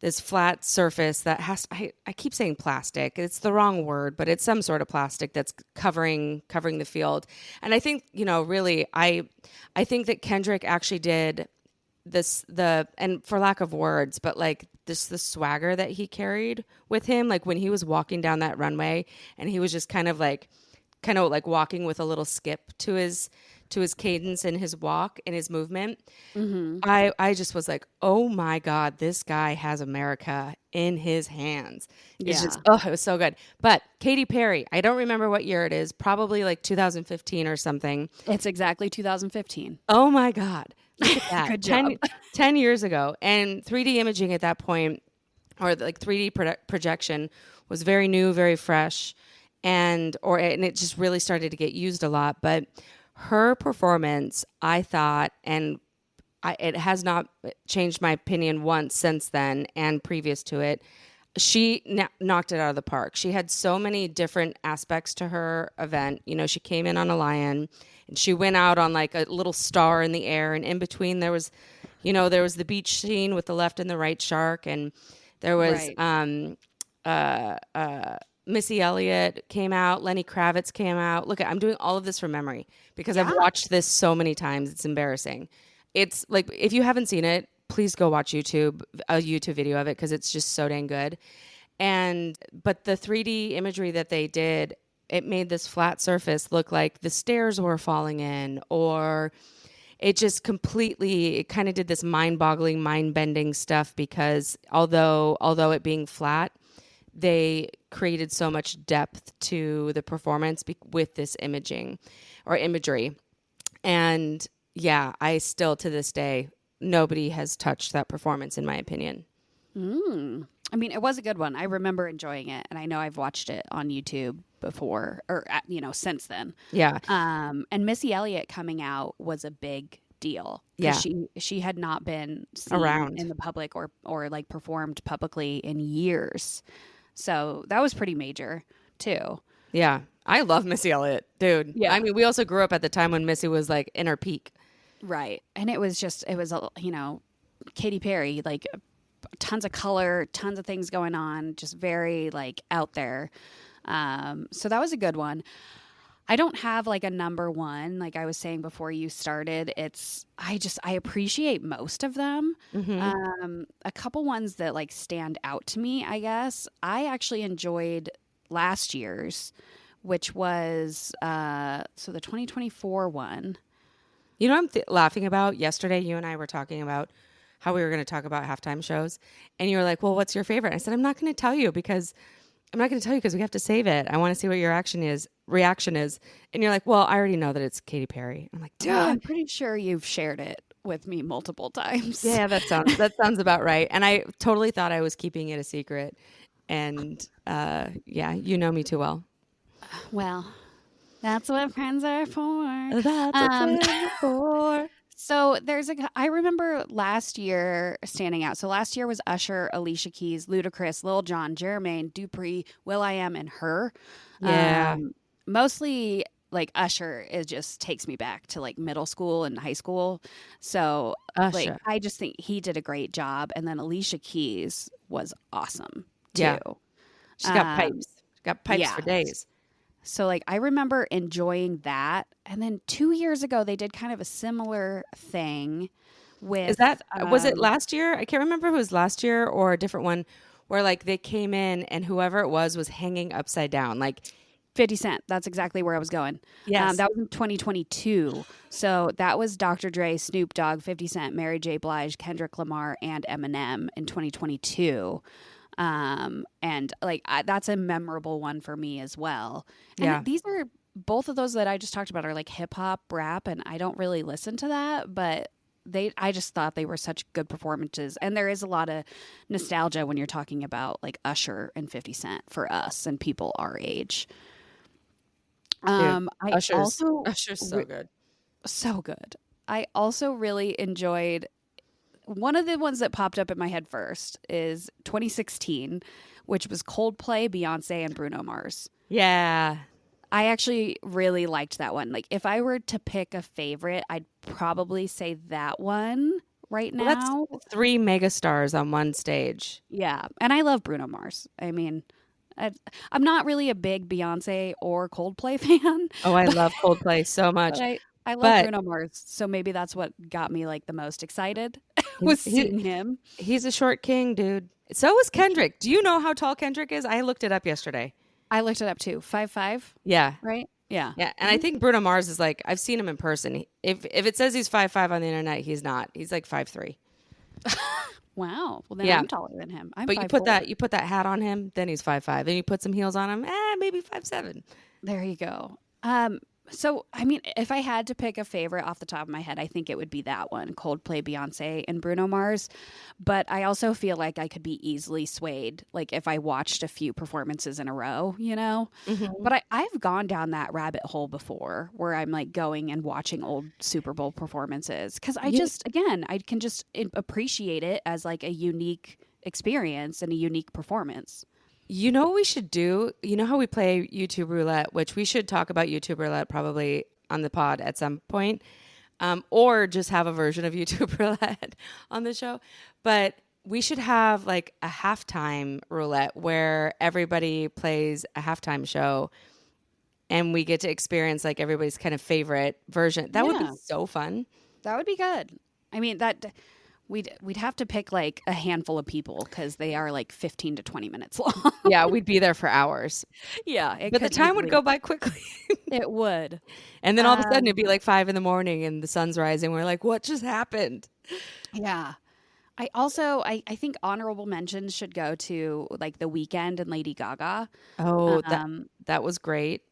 Speaker 2: this flat surface that has, I keep saying plastic. It's the wrong word, but it's some sort of plastic that's covering the field. And I think, really, I think that Kendrick actually did this, and for lack of words, but like the swagger that he carried with him, like when he was walking down that runway and he was just kind of like walking with a little skip to his cadence and his walk and his movement. I just was like, oh my God, this guy has America in his hands. It's just, it was so good. But Katy Perry, I don't remember what year it is, probably like 2015 or something.
Speaker 3: It's exactly 2015.
Speaker 2: Oh my God. Look at that.
Speaker 3: Good job.
Speaker 2: 10 years ago. And 3D imaging at that point, or like 3D projection, was very new, very fresh. And it just really started to get used a lot. But her performance, I thought, and it has not changed my opinion once since then and previous to it, she knocked it out of the park. She had so many different aspects to her event. She came in on a lion, and she went out on like a little star in the air, and in between there was the beach scene with the left and the right shark, and there was Missy Elliott came out, Lenny Kravitz came out. Look, I'm doing all of this from memory because I've watched this so many times. It's embarrassing. It's like, if you haven't seen it, please go watch a YouTube video of it, because it's just so dang good. But the 3D imagery that they did, it made this flat surface look like the stairs were falling in, or it just completely, it kind of did this mind-boggling, mind-bending stuff, because although it being flat, they created so much depth to the performance with this imaging or imagery. And yeah, I still, to this day, nobody has touched that performance, in my opinion.
Speaker 3: I mean, it was a good one. I remember enjoying it, and I know I've watched it on YouTube before, or since then.
Speaker 2: Yeah.
Speaker 3: And Missy Elliott coming out was a big deal.
Speaker 2: Yeah.
Speaker 3: She had not been seen
Speaker 2: around
Speaker 3: in the public or like performed publicly in years. So that was pretty major too.
Speaker 2: Yeah. I love Missy Elliott, dude.
Speaker 3: Yeah.
Speaker 2: I mean, we also grew up at the time when Missy was like in her peak.
Speaker 3: Right. And it was Katy Perry, like tons of color, tons of things going on, just very like out there. So that was a good one. I don't have like a number one. Like I was saying before you started, I appreciate most of them. A couple ones that like stand out to me, I guess. I actually enjoyed last year's, which was the 2024 one.
Speaker 2: You know what I'm laughing about? Yesterday, you and I were talking about how we were going to talk about halftime shows. And you were like, well, what's your favorite? I said, I'm not going to tell you because we have to save it. I want to see what your reaction is. And you're like, well, I already know that it's Katy Perry. I'm like, dude.
Speaker 3: Well, I'm pretty sure you've shared it with me multiple times.
Speaker 2: Yeah, that sounds about right. And I totally thought I was keeping it a secret. And yeah, you know me too well.
Speaker 3: Well, that's what friends are for.
Speaker 2: That's what friends are for.
Speaker 3: So I remember last year standing out. So last year was Usher, Alicia Keys, Ludacris, Lil Jon, Jermaine, Dupree, will.i.am, and Her.
Speaker 2: Yeah.
Speaker 3: Mostly like Usher, it just takes me back to like middle school and high school. So like I just think he did a great job. And then Alicia Keys was awesome too.
Speaker 2: Yeah. She's got pipes. She's got pipes
Speaker 3: yeah.
Speaker 2: for days.
Speaker 3: So like I remember enjoying that. And then 2 years ago they did kind of a similar thing with
Speaker 2: Is that was it last year? I can't remember if it was last year or a different one where like they came in and whoever it was hanging upside down. Like
Speaker 3: 50 Cent. That's exactly where I was going.
Speaker 2: Yes.
Speaker 3: That was in 2022. So that was Dr. Dre, Snoop Dogg, 50 Cent, Mary J. Blige, Kendrick Lamar, and Eminem in 2022. And like that's a memorable one for me as well. And
Speaker 2: Yeah.
Speaker 3: these are both of those that I just talked about are like hip hop, rap, and I don't really listen to that, but I just thought they were such good performances. And there is a lot of nostalgia when you're talking about like Usher and 50 Cent for us and people our age.
Speaker 2: Dude,
Speaker 3: I
Speaker 2: Usher's
Speaker 3: also so good. I also really enjoyed one of the ones that popped up in my head first is 2016, which was Coldplay, Beyonce, and Bruno Mars.
Speaker 2: Yeah.
Speaker 3: I actually really liked that one. Like if I were to pick a favorite, I'd probably say that one right now.
Speaker 2: Well, that's 3 megastars on one stage.
Speaker 3: Yeah. And I love Bruno Mars. I mean, I'm not really a big Beyonce or Coldplay fan.
Speaker 2: Oh, I love Coldplay so much.
Speaker 3: But I love Bruno Mars, so maybe that's what got me like the most excited was seeing him.
Speaker 2: He's a short king, dude. So is Kendrick. Do you know how tall Kendrick is? I looked it up yesterday.
Speaker 3: I looked it up too. 5'5".
Speaker 2: Yeah.
Speaker 3: Right? Yeah.
Speaker 2: Yeah. And I think Bruno Mars is like, I've seen him in person. If it says he's 5'5" on the internet, he's not. He's like 5'3".
Speaker 3: Wow. Well, then
Speaker 2: Yeah.
Speaker 3: I'm taller than him. I'm
Speaker 2: but
Speaker 3: 5'4".
Speaker 2: you put that hat on him, then he's 5'5". Then you put some heels on him, maybe 5'7".
Speaker 3: There you go. So, I mean, if I had to pick a favorite off the top of my head, I think it would be that one, Coldplay, Beyonce, and Bruno Mars. But I also feel like I could be easily swayed, like if I watched a few performances in a row, you know?
Speaker 2: Mm-hmm.
Speaker 3: But I've gone down that rabbit hole before where I'm like going and watching old Super Bowl performances. Because I can just appreciate it as like a unique experience and a unique performance.
Speaker 2: You know what we should do? You know how we play YouTube roulette, which we should talk about YouTube roulette probably on the pod at some point, or just have a version of YouTube roulette on the show. But we should have like a halftime roulette where everybody plays a halftime show and we get to experience like everybody's kind of favorite version. That would be so fun.
Speaker 3: That would be good. I mean, We'd have to pick like a handful of people because they are like 15 to 20 minutes long.
Speaker 2: Yeah, we'd be there for hours.
Speaker 3: Yeah.
Speaker 2: But the time would go by quickly.
Speaker 3: It would.
Speaker 2: And then all of a sudden it'd be like 5 a.m. and the sun's rising. We're like, what just happened?
Speaker 3: Yeah. I think honorable mentions should go to like The Weeknd and Lady Gaga.
Speaker 2: Oh, that was great.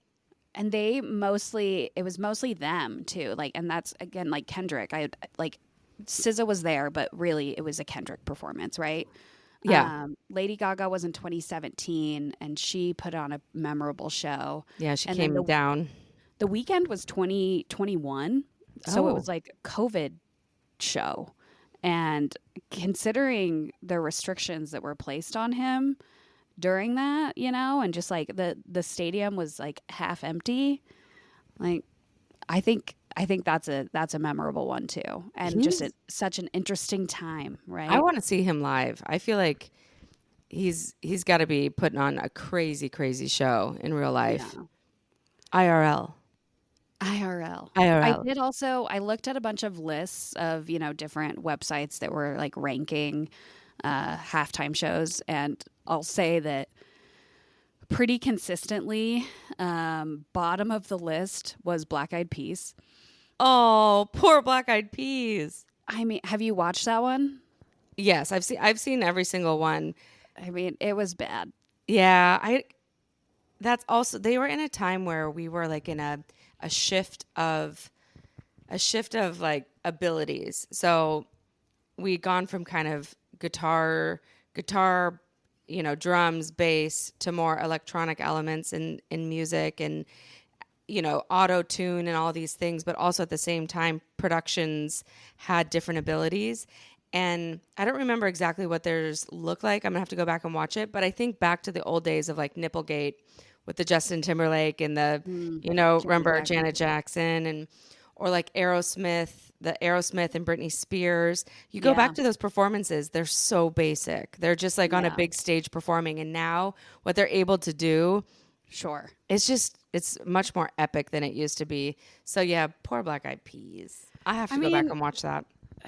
Speaker 3: And it was mostly them too. Like, and that's again, like Kendrick. SZA was there, but really it was a Kendrick performance, right?
Speaker 2: Yeah.
Speaker 3: Lady Gaga was in 2017 and she put on a memorable show.
Speaker 2: Yeah, she came down.
Speaker 3: The Weeknd was 2021. So it was like a COVID show. And considering the restrictions that were placed on him during that, you know, and just like the stadium was like half empty. Like, I think that's a memorable one too, and just such an interesting time, right?
Speaker 2: I want to see him live. I feel like he's got to be putting on a crazy, crazy show in real life. Yeah. IRL. I
Speaker 3: looked at a bunch of lists of different websites that were like ranking halftime shows, and I'll say that pretty consistently, bottom of the list was Black Eyed Peas.
Speaker 2: Oh, poor Black Eyed Peas.
Speaker 3: I mean, have you watched that one?
Speaker 2: Yes, I've seen every single one.
Speaker 3: I mean, it was bad.
Speaker 2: Yeah, that's also, they were in a time where we were like in a shift of like abilities. So we'd gone from kind of guitar, drums, bass to more electronic elements in music and, auto tune and all these things. But also at the same time, productions had different abilities. And I don't remember exactly what theirs looked like. I'm going to have to go back and watch it. But I think back to the old days of like Nipplegate with the Justin Timberlake and the, remember Janet Jackson or like the Aerosmith and Britney Spears. You go back to those performances, they're so basic. They're just like on a big stage performing. And now what they're able to do,
Speaker 3: Sure.
Speaker 2: it's much more epic than it used to be. So yeah, poor Black Eyed Peas. I have to go back and watch that.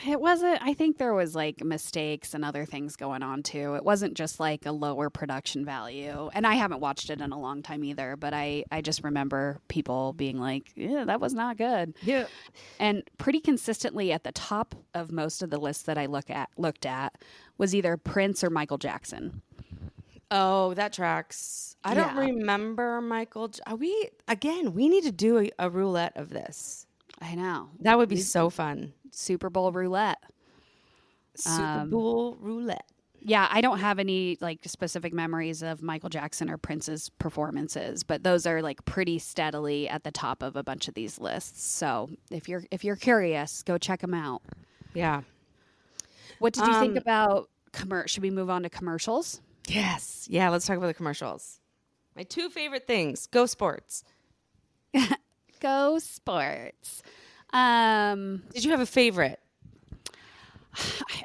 Speaker 3: It wasn't, I think there was like mistakes and other things going on too. It wasn't just like a lower production value. And I haven't watched it in a long time either, but I just remember people being like, yeah, that was not good.
Speaker 2: Yeah.
Speaker 3: And pretty consistently at the top of most of the lists that I looked at was either Prince or Michael Jackson.
Speaker 2: Oh, that tracks. I don't remember Michael. We need to do a roulette of this.
Speaker 3: I know.
Speaker 2: That would be so fun.
Speaker 3: Super Bowl roulette.
Speaker 2: Super Bowl roulette.
Speaker 3: Yeah, I don't have any like specific memories of Michael Jackson or Prince's performances, but those are like pretty steadily at the top of a bunch of these lists. So if you're curious, go check them out.
Speaker 2: Yeah.
Speaker 3: What did you think about Should we move on to commercials?
Speaker 2: Yes. Yeah, let's talk about the commercials. My two favorite things. Go sports.
Speaker 3: Go sports.
Speaker 2: Did you have a favorite?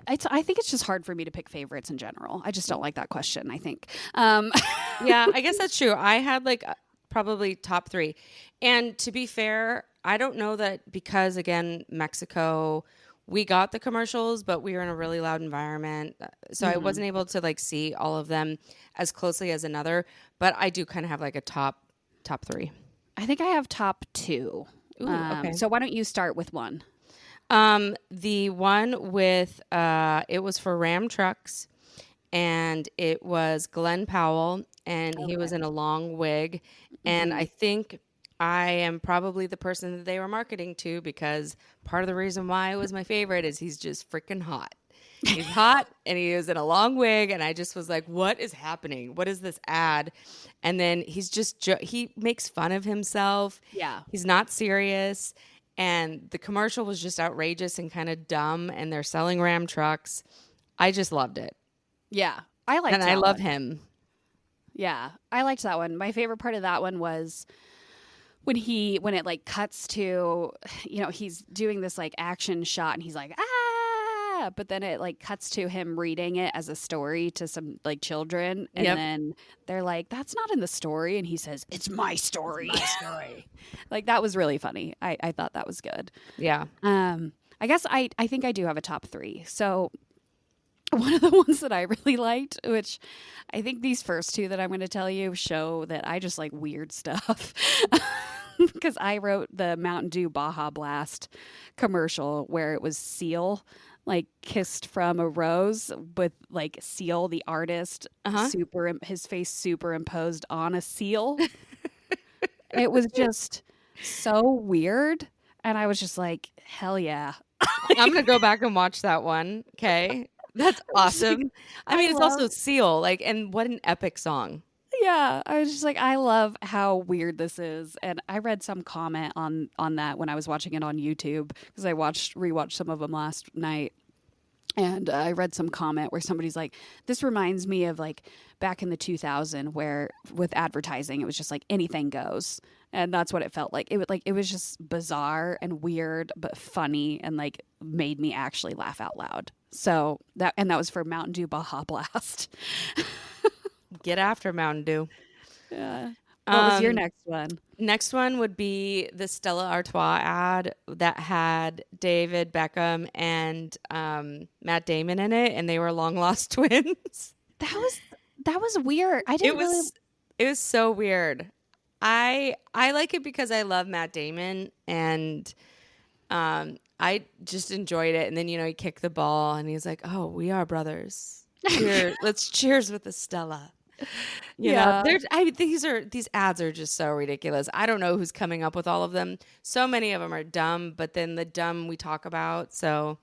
Speaker 3: I think it's just hard for me to pick favorites in general. I just don't like that question, I think.
Speaker 2: Yeah, I guess that's true. I had like probably top 3. And to be fair, I don't know that because, again, Mexico, we got the commercials, but we were in a really loud environment. So I wasn't able to like see all of them as closely as another. But I do kind of have like a top 3.
Speaker 3: I think I have top 2.
Speaker 2: Ooh, okay.
Speaker 3: So why don't you start with one?
Speaker 2: The one with it was for Ram Trucks, and it was Glenn Powell, and he was in a long wig, and I think I am probably the person that they were marketing to, because part of the reason why it was my favorite is he's just freaking hot. He's hot and he was in a long wig, and I just was like, what is happening? What is this ad? And then he's just he makes fun of himself.
Speaker 3: Yeah.
Speaker 2: He's not serious. And the commercial was just outrageous and kind of dumb, and they're selling Ram trucks. I just loved it.
Speaker 3: Yeah. I liked
Speaker 2: and
Speaker 3: that
Speaker 2: I love
Speaker 3: one.
Speaker 2: him.
Speaker 3: Yeah. I liked that one. My favorite part of that one was when it like cuts to, he's doing this like action shot and he's like, but then it like cuts to him reading it as a story to some like children, and then they're like, that's not in the story, and he says, it's my story. It's my story. Like, that was really funny. I thought that was good.
Speaker 2: Yeah.
Speaker 3: I guess I think I do have a top 3. So one of the ones that I really liked, which I think these first 2 that I'm going to tell you show that I just like weird stuff. Because I wrote the Mountain Dew Baja Blast commercial where it was Seal like kissed from a rose with like Seal the artist his face superimposed on a seal. It was just so weird, and I was just like, hell yeah.
Speaker 2: I'm gonna go back and watch that one. Okay, that's awesome. I mean, it's also Seal, like, and what an epic song.
Speaker 3: Yeah, I was just like, I love how weird this is. And I read some comment on that when I was watching it on YouTube, because I rewatched some of them last night. And I read some comment where somebody's like, this reminds me of like back in the 2000s where with advertising, it was just like anything goes. And that's what it felt like. It was just bizarre and weird, but funny, and like made me actually laugh out loud. So that was for Mountain Dew Baja Blast.
Speaker 2: Get after Mountain Dew.
Speaker 3: Yeah. What was your next one?
Speaker 2: Next one would be the Stella Artois ad that had David Beckham and Matt Damon in it, and they were long lost twins.
Speaker 3: That was weird.
Speaker 2: It was so weird. I like it because I love Matt Damon, and I just enjoyed it. And then he kicked the ball, and he's like, "Oh, we are brothers. Here, let's cheers with the Stella." You know, these ads are just so ridiculous. I don't know who's coming up with all of them. So many of them are dumb, but then the dumb we talk about. So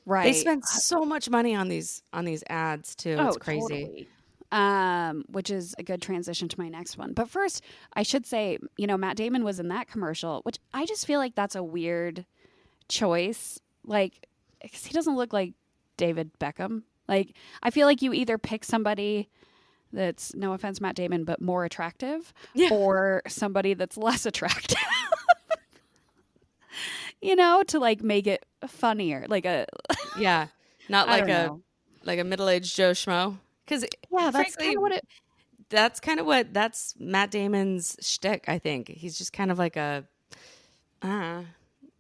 Speaker 3: right,
Speaker 2: they spend so much money on these ads too. It's crazy.
Speaker 3: Totally. Which is a good transition to my next one. But first, I should say, Matt Damon was in that commercial, which I just feel like that's a weird choice. Like, 'cause he doesn't look like David Beckham. Like, I feel like you either pick somebody that's, no offense, Matt Damon, but more attractive, or somebody that's less attractive. to like make it funnier. Like a,
Speaker 2: Yeah. Not
Speaker 3: I
Speaker 2: like
Speaker 3: don't know.
Speaker 2: a middle-aged Joe Schmo. Because
Speaker 3: Yeah, that's
Speaker 2: frankly,
Speaker 3: kind of what it.
Speaker 2: that's Matt Damon's shtick, I think. He's just kind of like he's
Speaker 3: Yeah,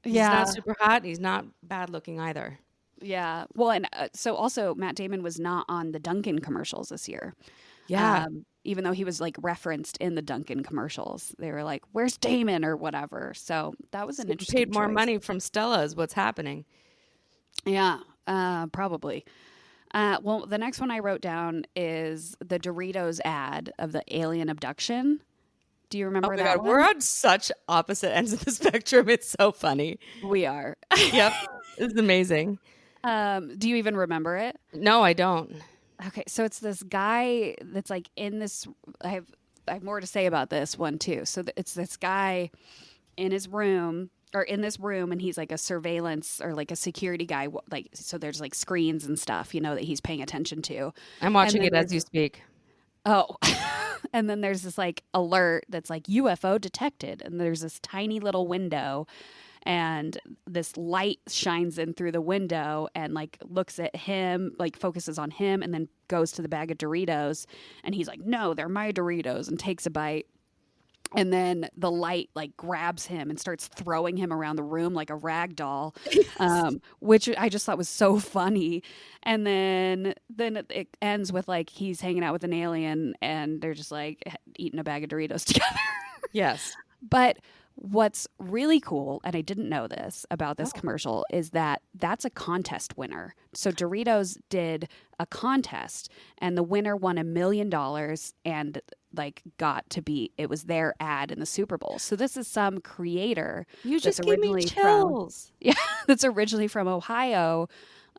Speaker 2: not super hot. And he's not bad looking either.
Speaker 3: yeah. Well, and so also Matt Damon was not on the Dunkin' commercials this year.
Speaker 2: Yeah.
Speaker 3: Even though he was like referenced in the Dunkin' commercials, they were like, "Where's Damon?" or whatever. So that was an
Speaker 2: Getting
Speaker 3: interesting
Speaker 2: paid more
Speaker 3: choice.
Speaker 2: money from Stella is what's happening.
Speaker 3: Yeah, probably. Well, the next one I wrote down is the Doritos ad of the alien abduction. Do you
Speaker 2: Oh
Speaker 3: remember
Speaker 2: my
Speaker 3: that
Speaker 2: God. We're
Speaker 3: one?
Speaker 2: on such opposite ends of the spectrum. It's so funny.
Speaker 3: We are.
Speaker 2: Yep. It's amazing.
Speaker 3: Do you even remember it?
Speaker 2: No, I don't.
Speaker 3: Okay, so it's this guy that's like in this. I have more to say about this one too. So it's this guy in his room or in this room, and he's like a surveillance or like a security guy. Like so, there's like screens and stuff, that he's paying attention to.
Speaker 2: I'm
Speaker 3: And
Speaker 2: watching
Speaker 3: then
Speaker 2: it as you speak.
Speaker 3: oh, and then there's this like alert that's like UFO detected, and there's this tiny little window, and this light shines in through the window and like looks at him, like focuses on him, and then goes to the bag of Doritos, and he's like, "No, they're my Doritos," and takes a bite. And then the light like grabs him and starts throwing him around the room like a rag doll, which I just thought was so funny. And then it ends with like he's hanging out with an alien and they're just like eating a bag of Doritos together.
Speaker 2: Yes.
Speaker 3: But what's really cool, and I didn't know this about this commercial, is that that's a contest winner. So Doritos did a contest, and the winner won $1 million and like got to be. It was their ad in the Super Bowl. So this is some creator
Speaker 2: You
Speaker 3: that's
Speaker 2: just gave me
Speaker 3: originally
Speaker 2: chills.
Speaker 3: yeah, that's originally from Ohio.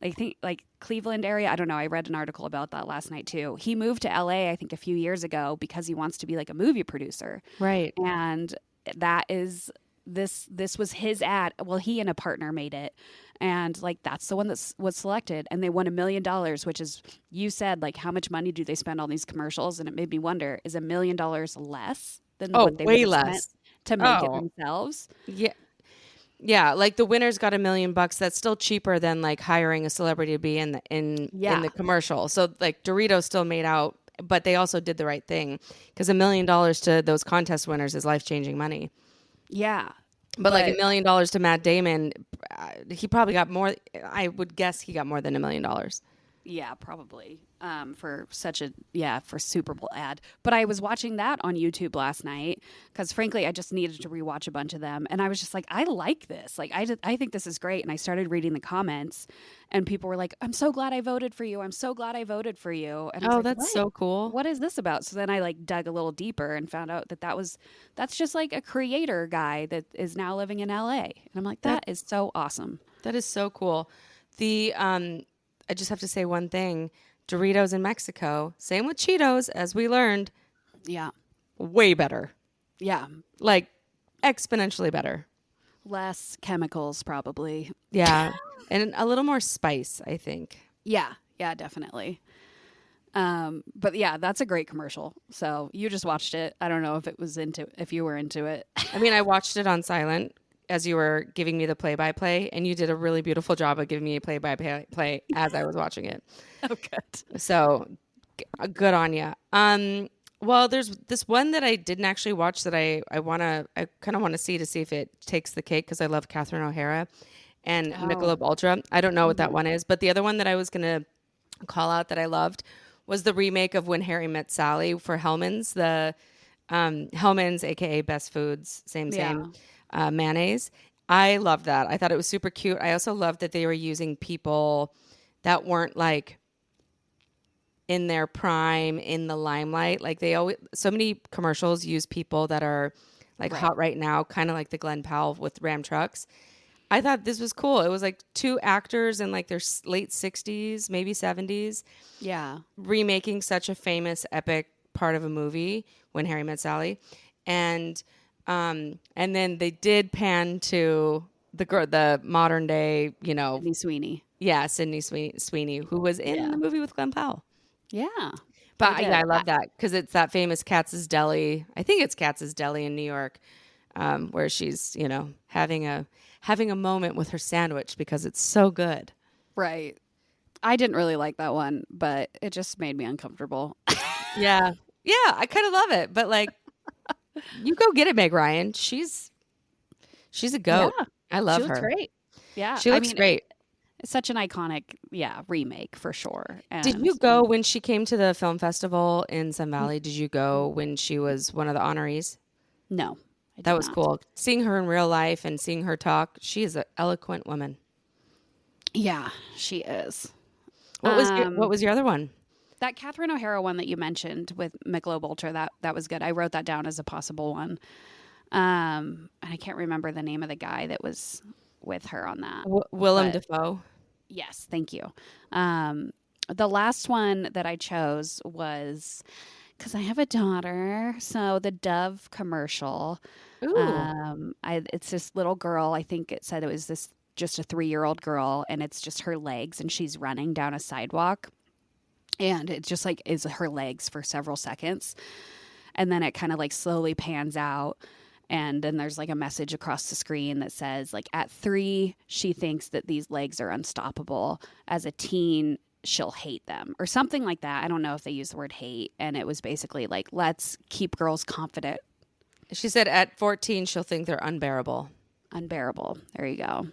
Speaker 3: I think like Cleveland area. I don't know. I read an article about that last night too. He moved to LA, I think, a few years ago because he wants to be like a movie producer.
Speaker 2: Right.
Speaker 3: And that is this was his ad. Well, he and a partner made it, and like that's the one that was selected, and they won $1 million, which is, you said, like, how much money do they spend on these commercials? And it made me wonder, is $1 million less than what they
Speaker 2: way
Speaker 3: would have spent
Speaker 2: less.
Speaker 3: to make it
Speaker 2: Oh.
Speaker 3: themselves?
Speaker 2: Yeah. Yeah, like the winner's got $1 million. That's still cheaper than like hiring a celebrity to be in the commercial. So like Doritos still made out, but they also did the right thing because $1 million to those contest winners is life-changing money.
Speaker 3: Yeah.
Speaker 2: But like $1 million to Matt Damon, he probably got more. I would guess he got more than $1 million.
Speaker 3: Yeah, probably. For such a for Super Bowl ad. But I was watching that on YouTube last night because frankly I just needed to rewatch a bunch of them, and I was just like, I like this. Like I think this is great, and I started reading the comments, and people were like, "I'm so glad I voted for you. I'm so glad I voted for you." And I was like,
Speaker 2: That's so cool.
Speaker 3: What is this about? So then I like dug a little deeper and found out that's just like a creator guy that is now living in LA, and I'm like, that is so awesome.
Speaker 2: That is so cool. I just have to say one thing. Doritos in Mexico, same with Cheetos, as we learned,
Speaker 3: Yeah,
Speaker 2: way better.
Speaker 3: yeah.
Speaker 2: Like exponentially better.
Speaker 3: Less chemicals, probably.
Speaker 2: Yeah. And a little more spice, I think.
Speaker 3: Yeah, definitely. But yeah, that's a great commercial. So you just watched it. I don't know if you were into it.
Speaker 2: I mean, I watched it on silent as you were giving me the play-by-play, and you did a really beautiful job of giving me a play-by-play as I was watching it.
Speaker 3: Oh, good.
Speaker 2: So good on you. Well, there's this one that I didn't actually watch that I kind of want to see if it takes the cake because I love Catherine O'Hara and Michelob Ultra. I don't know what that one is, but the other one that I was going to call out that I loved was the remake of When Harry Met Sally for Hellmann's, the Hellmann's, aka Best Foods, same. Mayonnaise. I loved that. I thought it was super cute. I also loved that they were using people that weren't like in their prime, in the limelight. Like so many commercials use people that are like hot right now, kind of like the Glenn Powell with Ram Trucks. I thought this was cool. It was like two actors in like their late 60s, maybe 70s.
Speaker 3: Yeah.
Speaker 2: Remaking such a famous epic part of a movie, When Harry Met Sally. And then they did pan to the modern day,
Speaker 3: Sydney Sweeney.
Speaker 2: Yeah, Sydney Sweeney, who was in the movie with Glenn Powell.
Speaker 3: Yeah.
Speaker 2: But I love that because it's that famous Katz's Deli. I think it's Katz's Deli in New York, where she's, having having a moment with her sandwich because it's so good.
Speaker 3: Right. I didn't really like that one, but it just made me uncomfortable.
Speaker 2: Yeah. Yeah, I kind of love it, but like you go get it, Meg Ryan. She's a
Speaker 3: Yeah.
Speaker 2: goat. I
Speaker 3: She
Speaker 2: love
Speaker 3: looks
Speaker 2: her.
Speaker 3: great. Yeah.
Speaker 2: She
Speaker 3: I
Speaker 2: looks
Speaker 3: mean,
Speaker 2: great.
Speaker 3: it's such an iconic, remake for sure.
Speaker 2: Did
Speaker 3: And
Speaker 2: you go when she came to the film festival in Sun Valley? Did you go when she was one of the honorees?
Speaker 3: no, I
Speaker 2: That
Speaker 3: did
Speaker 2: was
Speaker 3: not.
Speaker 2: cool. Seeing her in real life and seeing her talk, she is an eloquent woman.
Speaker 3: Yeah, she is.
Speaker 2: What was your other one?
Speaker 3: That Catherine O'Hara one that you mentioned with Michelob Ultra, that was good. I wrote that down as a possible one. And I can't remember the name of the guy that was with her on that.
Speaker 2: Willem
Speaker 3: But
Speaker 2: Dafoe.
Speaker 3: yes, thank you. The last one that I chose was because I have a daughter, so the Dove commercial.
Speaker 2: Ooh.
Speaker 3: It's this little girl. I think it said it was this just a 3-year-old girl, and it's just her legs, and she's running down a sidewalk, and it just like is her legs for several seconds, and then it kind of like slowly pans out. And then there's like a message across the screen that says, like, at 3, she thinks that these legs are unstoppable. As a teen, she'll hate them or something like that. I don't know if they use the word hate. And it was basically like, let's keep girls confident.
Speaker 2: She said at 14, she'll think they're unbearable.
Speaker 3: Unbearable. There you go.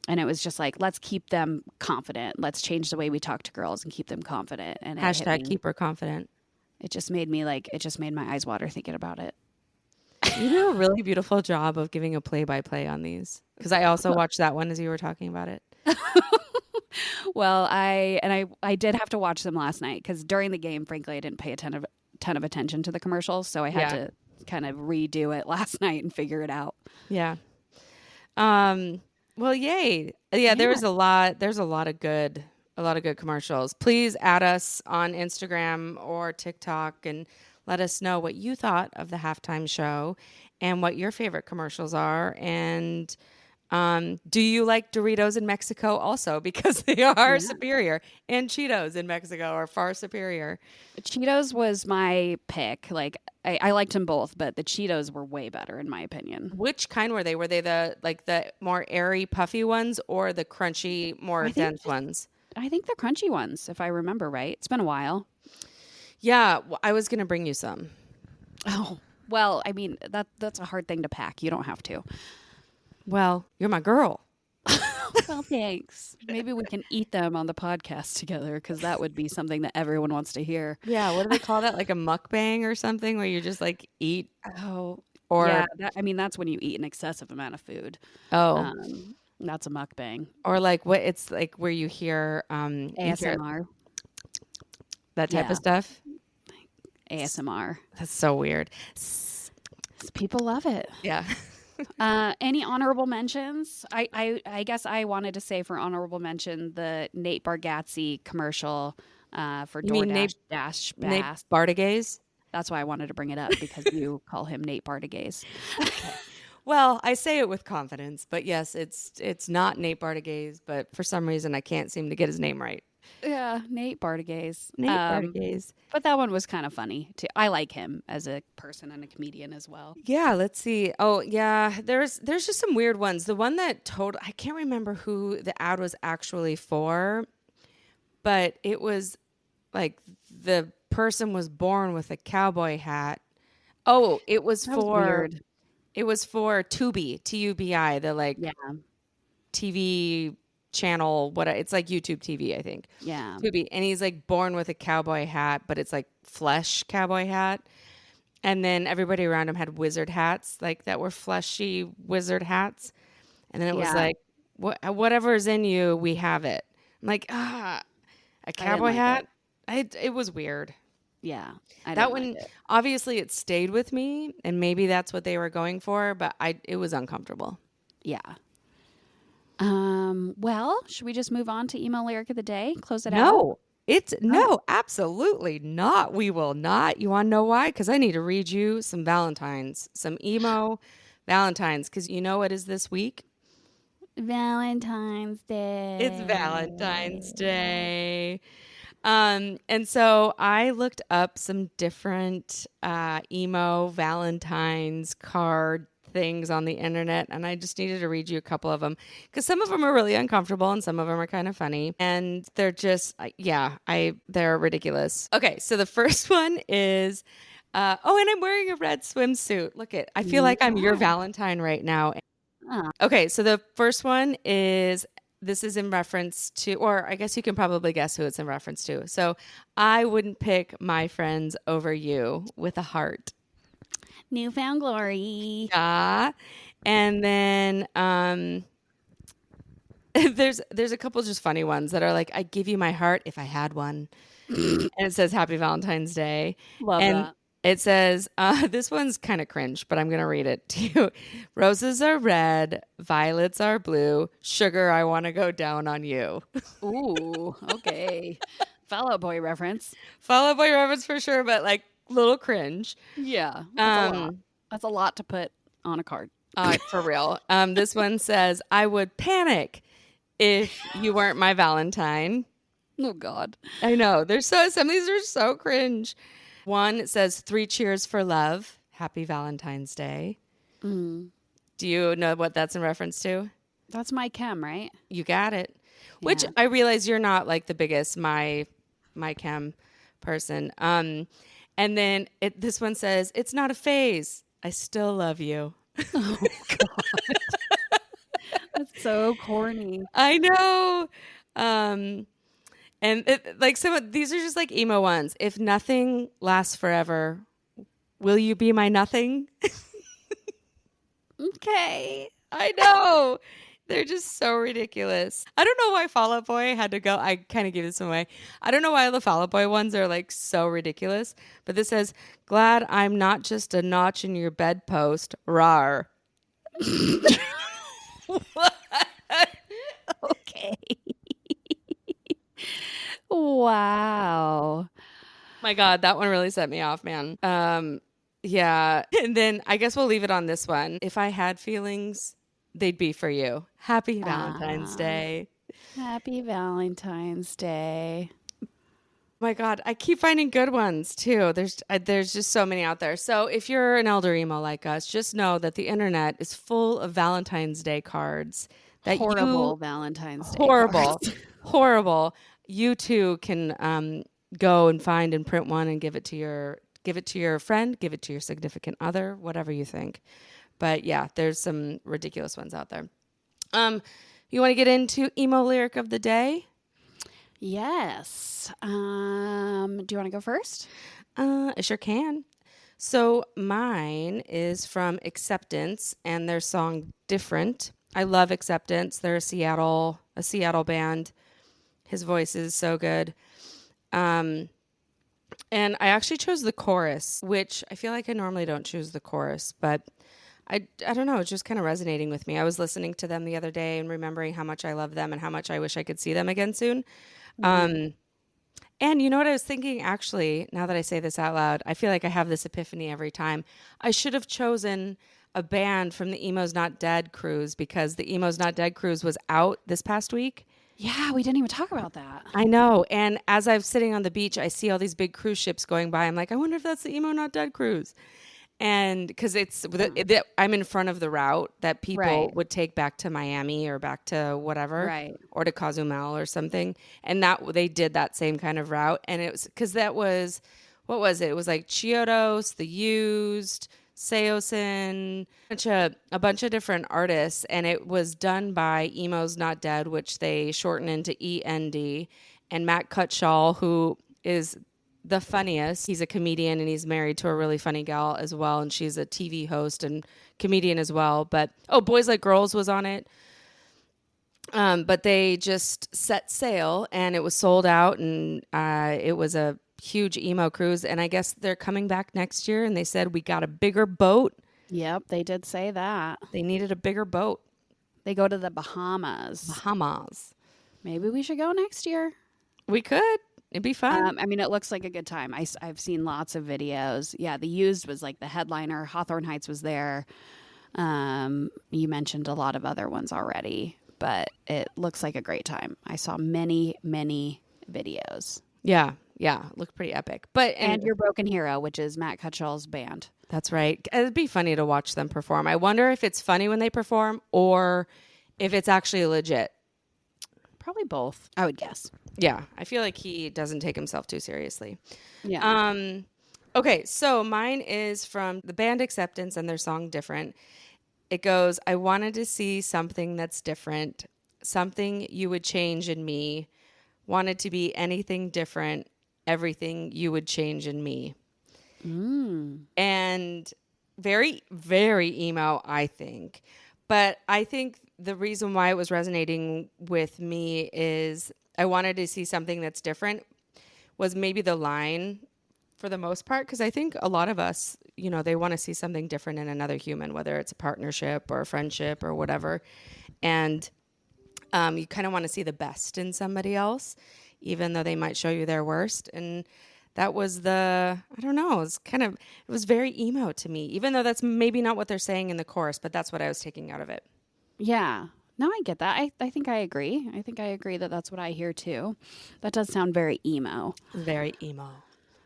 Speaker 3: And it was just like, let's keep them confident. Let's change the way we talk to girls and keep them confident. And it hit me.
Speaker 2: Keep her confident.
Speaker 3: It just made me like, it just made my eyes water thinking about it.
Speaker 2: You do a really beautiful job of giving a play-by-play on these. Because I also watched that one as you were talking about it.
Speaker 3: Well, I did have to watch them last night because during the game, frankly, I didn't pay a ton of attention to the commercials, so I had to kind of redo it last night and figure it out.
Speaker 2: Yeah. Well, yay. Yeah, there's a lot of good commercials. Please add us on Instagram or TikTok and let us know what you thought of the halftime show and what your favorite commercials are. And do you like Doritos in Mexico also? Because they are superior. And Cheetos in Mexico are far superior.
Speaker 3: Cheetos was my pick. Like I liked them both, but the Cheetos were way better in my opinion.
Speaker 2: Which kind were they? Were they the more airy, puffy ones or the crunchy, more dense ones?
Speaker 3: I think the crunchy ones, if I remember right. It's been a while.
Speaker 2: Yeah, I was going to bring you some.
Speaker 3: Oh, well, I mean, that's a hard thing to pack. You don't have to.
Speaker 2: Well, you're my girl.
Speaker 3: Well, thanks. Maybe we can eat them on the podcast together because that would be something that everyone wants to hear.
Speaker 2: Yeah, what do they call that? Like a mukbang or something where you just like eat?
Speaker 3: Oh,
Speaker 2: or
Speaker 3: yeah. That's when you eat an excessive amount of food.
Speaker 2: Oh,
Speaker 3: that's a mukbang.
Speaker 2: Or like what it's like where you hear
Speaker 3: ASMR.
Speaker 2: That type of stuff.
Speaker 3: ASMR.
Speaker 2: That's so weird.
Speaker 3: People love it.
Speaker 2: Yeah.
Speaker 3: Any honorable mentions? I guess I wanted to say for honorable mention the Nate Bargatze commercial for DoorDash Dash Bass.
Speaker 2: Nate Bargatze?
Speaker 3: That's why I wanted to bring it up because you call him Nate Bargatze.
Speaker 2: Okay. Well, I say it with confidence, but yes, it's not Nate Bargatze, but for some reason I can't seem to get his name right.
Speaker 3: Yeah, Nate Bargatze.
Speaker 2: Nate Bargatze.
Speaker 3: But that one was kind of funny too. I like him as a person and a comedian as well.
Speaker 2: Yeah, let's see. Oh, yeah, there's just some weird ones. The one that I can't remember who the ad was actually for, but it was like the person was born with a cowboy hat. Oh, it was
Speaker 3: weird.
Speaker 2: It was for Tubi, Tubi, the TV channel. It's like YouTube TV, I think.
Speaker 3: Yeah.
Speaker 2: Tubi, and he's like born with a cowboy hat, but it's like flesh cowboy hat. And then everybody around him had wizard hats, like that were fleshy wizard hats. And then it was like, whatever's in you, we have it. I'm like, a cowboy hat? It was weird.
Speaker 3: Yeah.
Speaker 2: That one, obviously it stayed with me, and maybe that's what they were going for, but it was uncomfortable.
Speaker 3: Yeah. Well, should we just move on to email lyric of the day? Close it out?
Speaker 2: No, absolutely not. We will not. You want to know why? Because I need to read you some Valentines, some emo Valentines, because you know what is this week?
Speaker 3: Valentine's Day.
Speaker 2: It's Valentine's Day. And so I looked up some different emo Valentine's card things on the internet, and I just needed to read you a couple of them because some of them are really uncomfortable and some of them are kind of funny, and they're just they're ridiculous. Okay, so the first one is and I'm wearing a red swimsuit. I feel like I'm your Valentine right now. Okay, so the first one is, this is in reference to, or I guess you can probably guess who it's in reference to. So, I wouldn't pick my friends over you, with a heart.
Speaker 3: Newfound glory.
Speaker 2: Yeah. And then there's a couple just funny ones that are like, I'd give you my heart if I had one. And it says Happy Valentine's Day.
Speaker 3: Love
Speaker 2: and
Speaker 3: that.
Speaker 2: It says, this one's kind of cringe, but I'm going to read it to you. Roses are red, violets are blue, sugar, I want to go down on you.
Speaker 3: Ooh, okay. Fall Out Boy reference.
Speaker 2: Fall Out Boy reference for sure, but like little cringe.
Speaker 3: Yeah. That's a lot. That's a lot to put on a card.
Speaker 2: For real. This one says, I would panic if you weren't my Valentine.
Speaker 3: Oh, God.
Speaker 2: I know. Some of these are so cringe. One says 3 cheers for love. Happy Valentine's Day. Do you know what that's in reference to?
Speaker 3: That's my chem, right?
Speaker 2: You got it.
Speaker 3: Yeah.
Speaker 2: Which I realize you're not like the biggest my chem person. And then this one says, it's not a phase. I still love you.
Speaker 3: Oh, God. That's so corny.
Speaker 2: I know. And these are just like emo ones. If nothing lasts forever, will you be my nothing?
Speaker 3: Okay.
Speaker 2: I know. They're just so ridiculous. I don't know why Fall Out Boy had to go. I kind of gave this away. I don't know why the Fall Out Boy ones are like so ridiculous. But this says, glad I'm not just a notch in your bedpost. Rawr.
Speaker 3: Okay. Wow.
Speaker 2: My God, that one really set me off, man. Yeah. And then I guess we'll leave it on this one. If I had feelings, they'd be for you. Happy Valentine's Day.
Speaker 3: Happy Valentine's Day.
Speaker 2: My God, I keep finding good ones too. There's just so many out there. So if you're an elder emo like us, just know that the internet is full of Valentine's Day cards.
Speaker 3: Horrible Valentine's Day.
Speaker 2: Horrible.
Speaker 3: Cards.
Speaker 2: Horrible. You too can go and find and print one and give it to your friend, give it to your significant other, whatever you think. But yeah, there's some ridiculous ones out there. You want to get into emo lyric of the day?
Speaker 3: Yes. Do you want to go first?
Speaker 2: I sure can. So mine is from Acceptance and their song Different. I love Acceptance. They're a Seattle band. His voice is so good. And I actually chose the chorus, which I feel like I normally don't choose the chorus, but I don't know, it's just kind of resonating with me. I was listening to them the other day and remembering how much I love them and how much I wish I could see them again soon. And you know what I was thinking, actually, now that I say this out loud, I feel like I have this epiphany every time. I should have chosen a band from the Emo's Not Dead cruise because the Emo's Not Dead cruise was out this past week.
Speaker 3: Yeah, we didn't even talk about that.
Speaker 2: I know. And as I'm sitting on the beach, I see all these big cruise ships going by. I'm like, I wonder if that's the Emo Not Dead cruise. And because I'm in front of the route that people would take back to Miami or back to whatever, or to Cozumel or something. And that they did that same kind of route. And it was because that was, what was it? It was like Chiodos, The Used, Seosin, a bunch of different artists. And it was done by Emo's Not Dead, which they shorten into END. And Matt Cutshall, who is the funniest. He's a comedian and he's married to a really funny gal as well. And she's a TV host and comedian as well. But, Boys Like Girls was on it. But they just set sail and it was sold out and it was a huge emo cruise. And I guess they're coming back next year and they said, we got a bigger boat.
Speaker 3: Yep, they did say that.
Speaker 2: They needed a bigger boat.
Speaker 3: They go to the Bahamas. Maybe we should go next year.
Speaker 2: We could. It'd be fun.
Speaker 3: I mean, it looks like a good time. I've seen lots of videos. Yeah, The Used was like the headliner. Hawthorne Heights was there. You mentioned a lot of other ones already, but it looks like a great time. I saw many, many videos.
Speaker 2: Yeah, Yeah, looked pretty epic. But
Speaker 3: And Your Broken Hero, which is Matt Cutshall's band.
Speaker 2: that's right. It'd be funny to watch them perform. I wonder if it's funny when they perform or if it's actually legit.
Speaker 3: Probably both, I would guess.
Speaker 2: Yeah, I feel like he doesn't take himself too seriously.
Speaker 3: Yeah.
Speaker 2: Okay, so mine is from the band Acceptance and their song Different. It goes, I wanted to see something that's different, something you would change in me, wanted to be anything different, everything you would change in me. And very, very emo, I think. But I think the reason why it was resonating with me is I wanted to see something that's different was maybe the line for the most part, because I think a lot of us, you know, they want to see something different in another human, whether it's a partnership or a friendship or whatever. And you kind of want to see the best in somebody else, even though they might show you their worst. And that was I don't know, it was very emo to me, even though that's maybe not what they're saying in the chorus, but that's what I was taking out of it.
Speaker 3: Yeah. No, I get that. I think I agree. I think I agree that that's what I hear too. That does sound very emo.
Speaker 2: Very emo.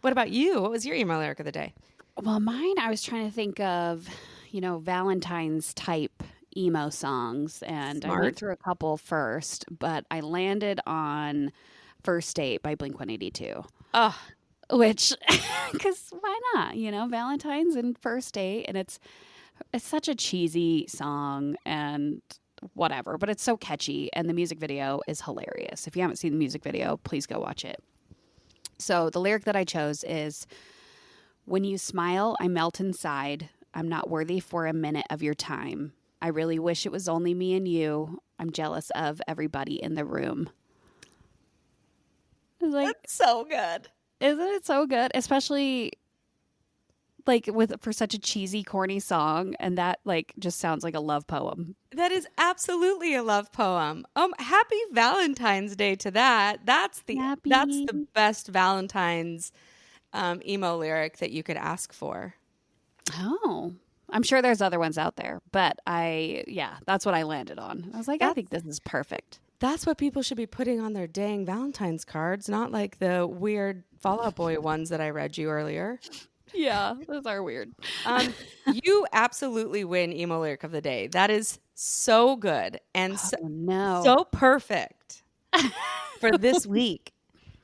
Speaker 2: What about you? What was your emo lyric of the day?
Speaker 3: Well, mine, I was trying to think of, Valentine's type emo songs. And I went through a couple first, but I landed on First Date by Blink-182.
Speaker 2: Oh,
Speaker 3: Which, because why not? Valentine's and First Date. And it's such a cheesy song and whatever, but it's so catchy. And the music video is hilarious. If you haven't seen the music video, please go watch it. So the lyric that I chose is, when you smile, I melt inside. I'm not worthy for a minute of your time. I really wish it was only me and you. I'm jealous of everybody in the room. It's like,
Speaker 2: that's so good.
Speaker 3: Isn't it so good? Especially for such a cheesy, corny song. And that just sounds like a love poem.
Speaker 2: That is absolutely a love poem. Happy Valentine's Day to that. That's the best Valentine's emo lyric that you could ask for.
Speaker 3: Oh, I'm sure there's other ones out there, but that's what I landed on. I was like, I think this is perfect.
Speaker 2: That's what people should be putting on their dang Valentine's cards, not like the weird Fall Out Boy ones that I read you earlier.
Speaker 3: Yeah, those are weird.
Speaker 2: You absolutely win emo lyric of the day. That is so good and so perfect for this week.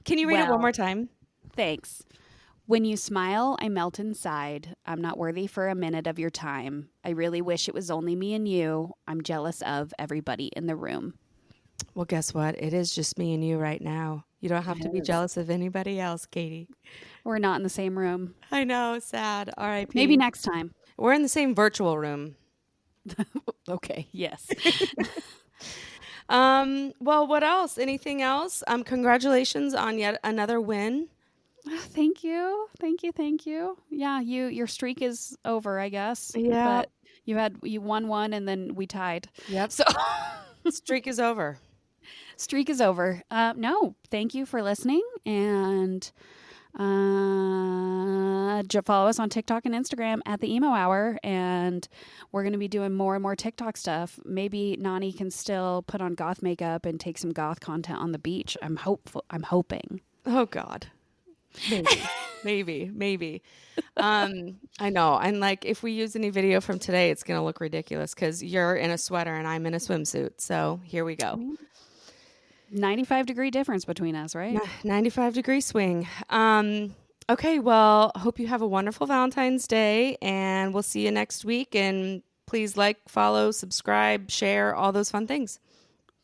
Speaker 2: Can you read it one more time?
Speaker 3: Thanks. When you smile, I melt inside. I'm not worthy for a minute of your time. I really wish it was only me and you. I'm jealous of everybody in the room.
Speaker 2: Well, guess what? It is just me and you right now. You don't have to be jealous of anybody else, Katie.
Speaker 3: We're not in the same room.
Speaker 2: I know, sad. R.I.P.
Speaker 3: Maybe next time.
Speaker 2: We're in the same virtual room.
Speaker 3: Okay, yes.
Speaker 2: Well, what else? Anything else? Congratulations on yet another win.
Speaker 3: Thank you. Yeah, your streak is over, I guess.
Speaker 2: Yeah.
Speaker 3: But you won one and then we tied.
Speaker 2: Yep. So streak is over.
Speaker 3: No, thank you for listening, and follow us on TikTok and Instagram at the Emo Hour, and we're going to be doing more and more TikTok stuff. Maybe Nani can still put on goth makeup and take some goth content on the beach. I'm hoping.
Speaker 2: Oh God. Maybe. I know. And if we use any video from today, it's going to look ridiculous because you're in a sweater and I'm in a swimsuit. So here we go.
Speaker 3: 95-degree difference between us, right?
Speaker 2: 95-degree swing. Okay. Well, hope you have a wonderful Valentine's Day, and we'll see you next week. And please follow, subscribe, share, all those fun things.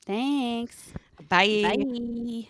Speaker 3: Thanks.
Speaker 2: Bye.
Speaker 3: Bye.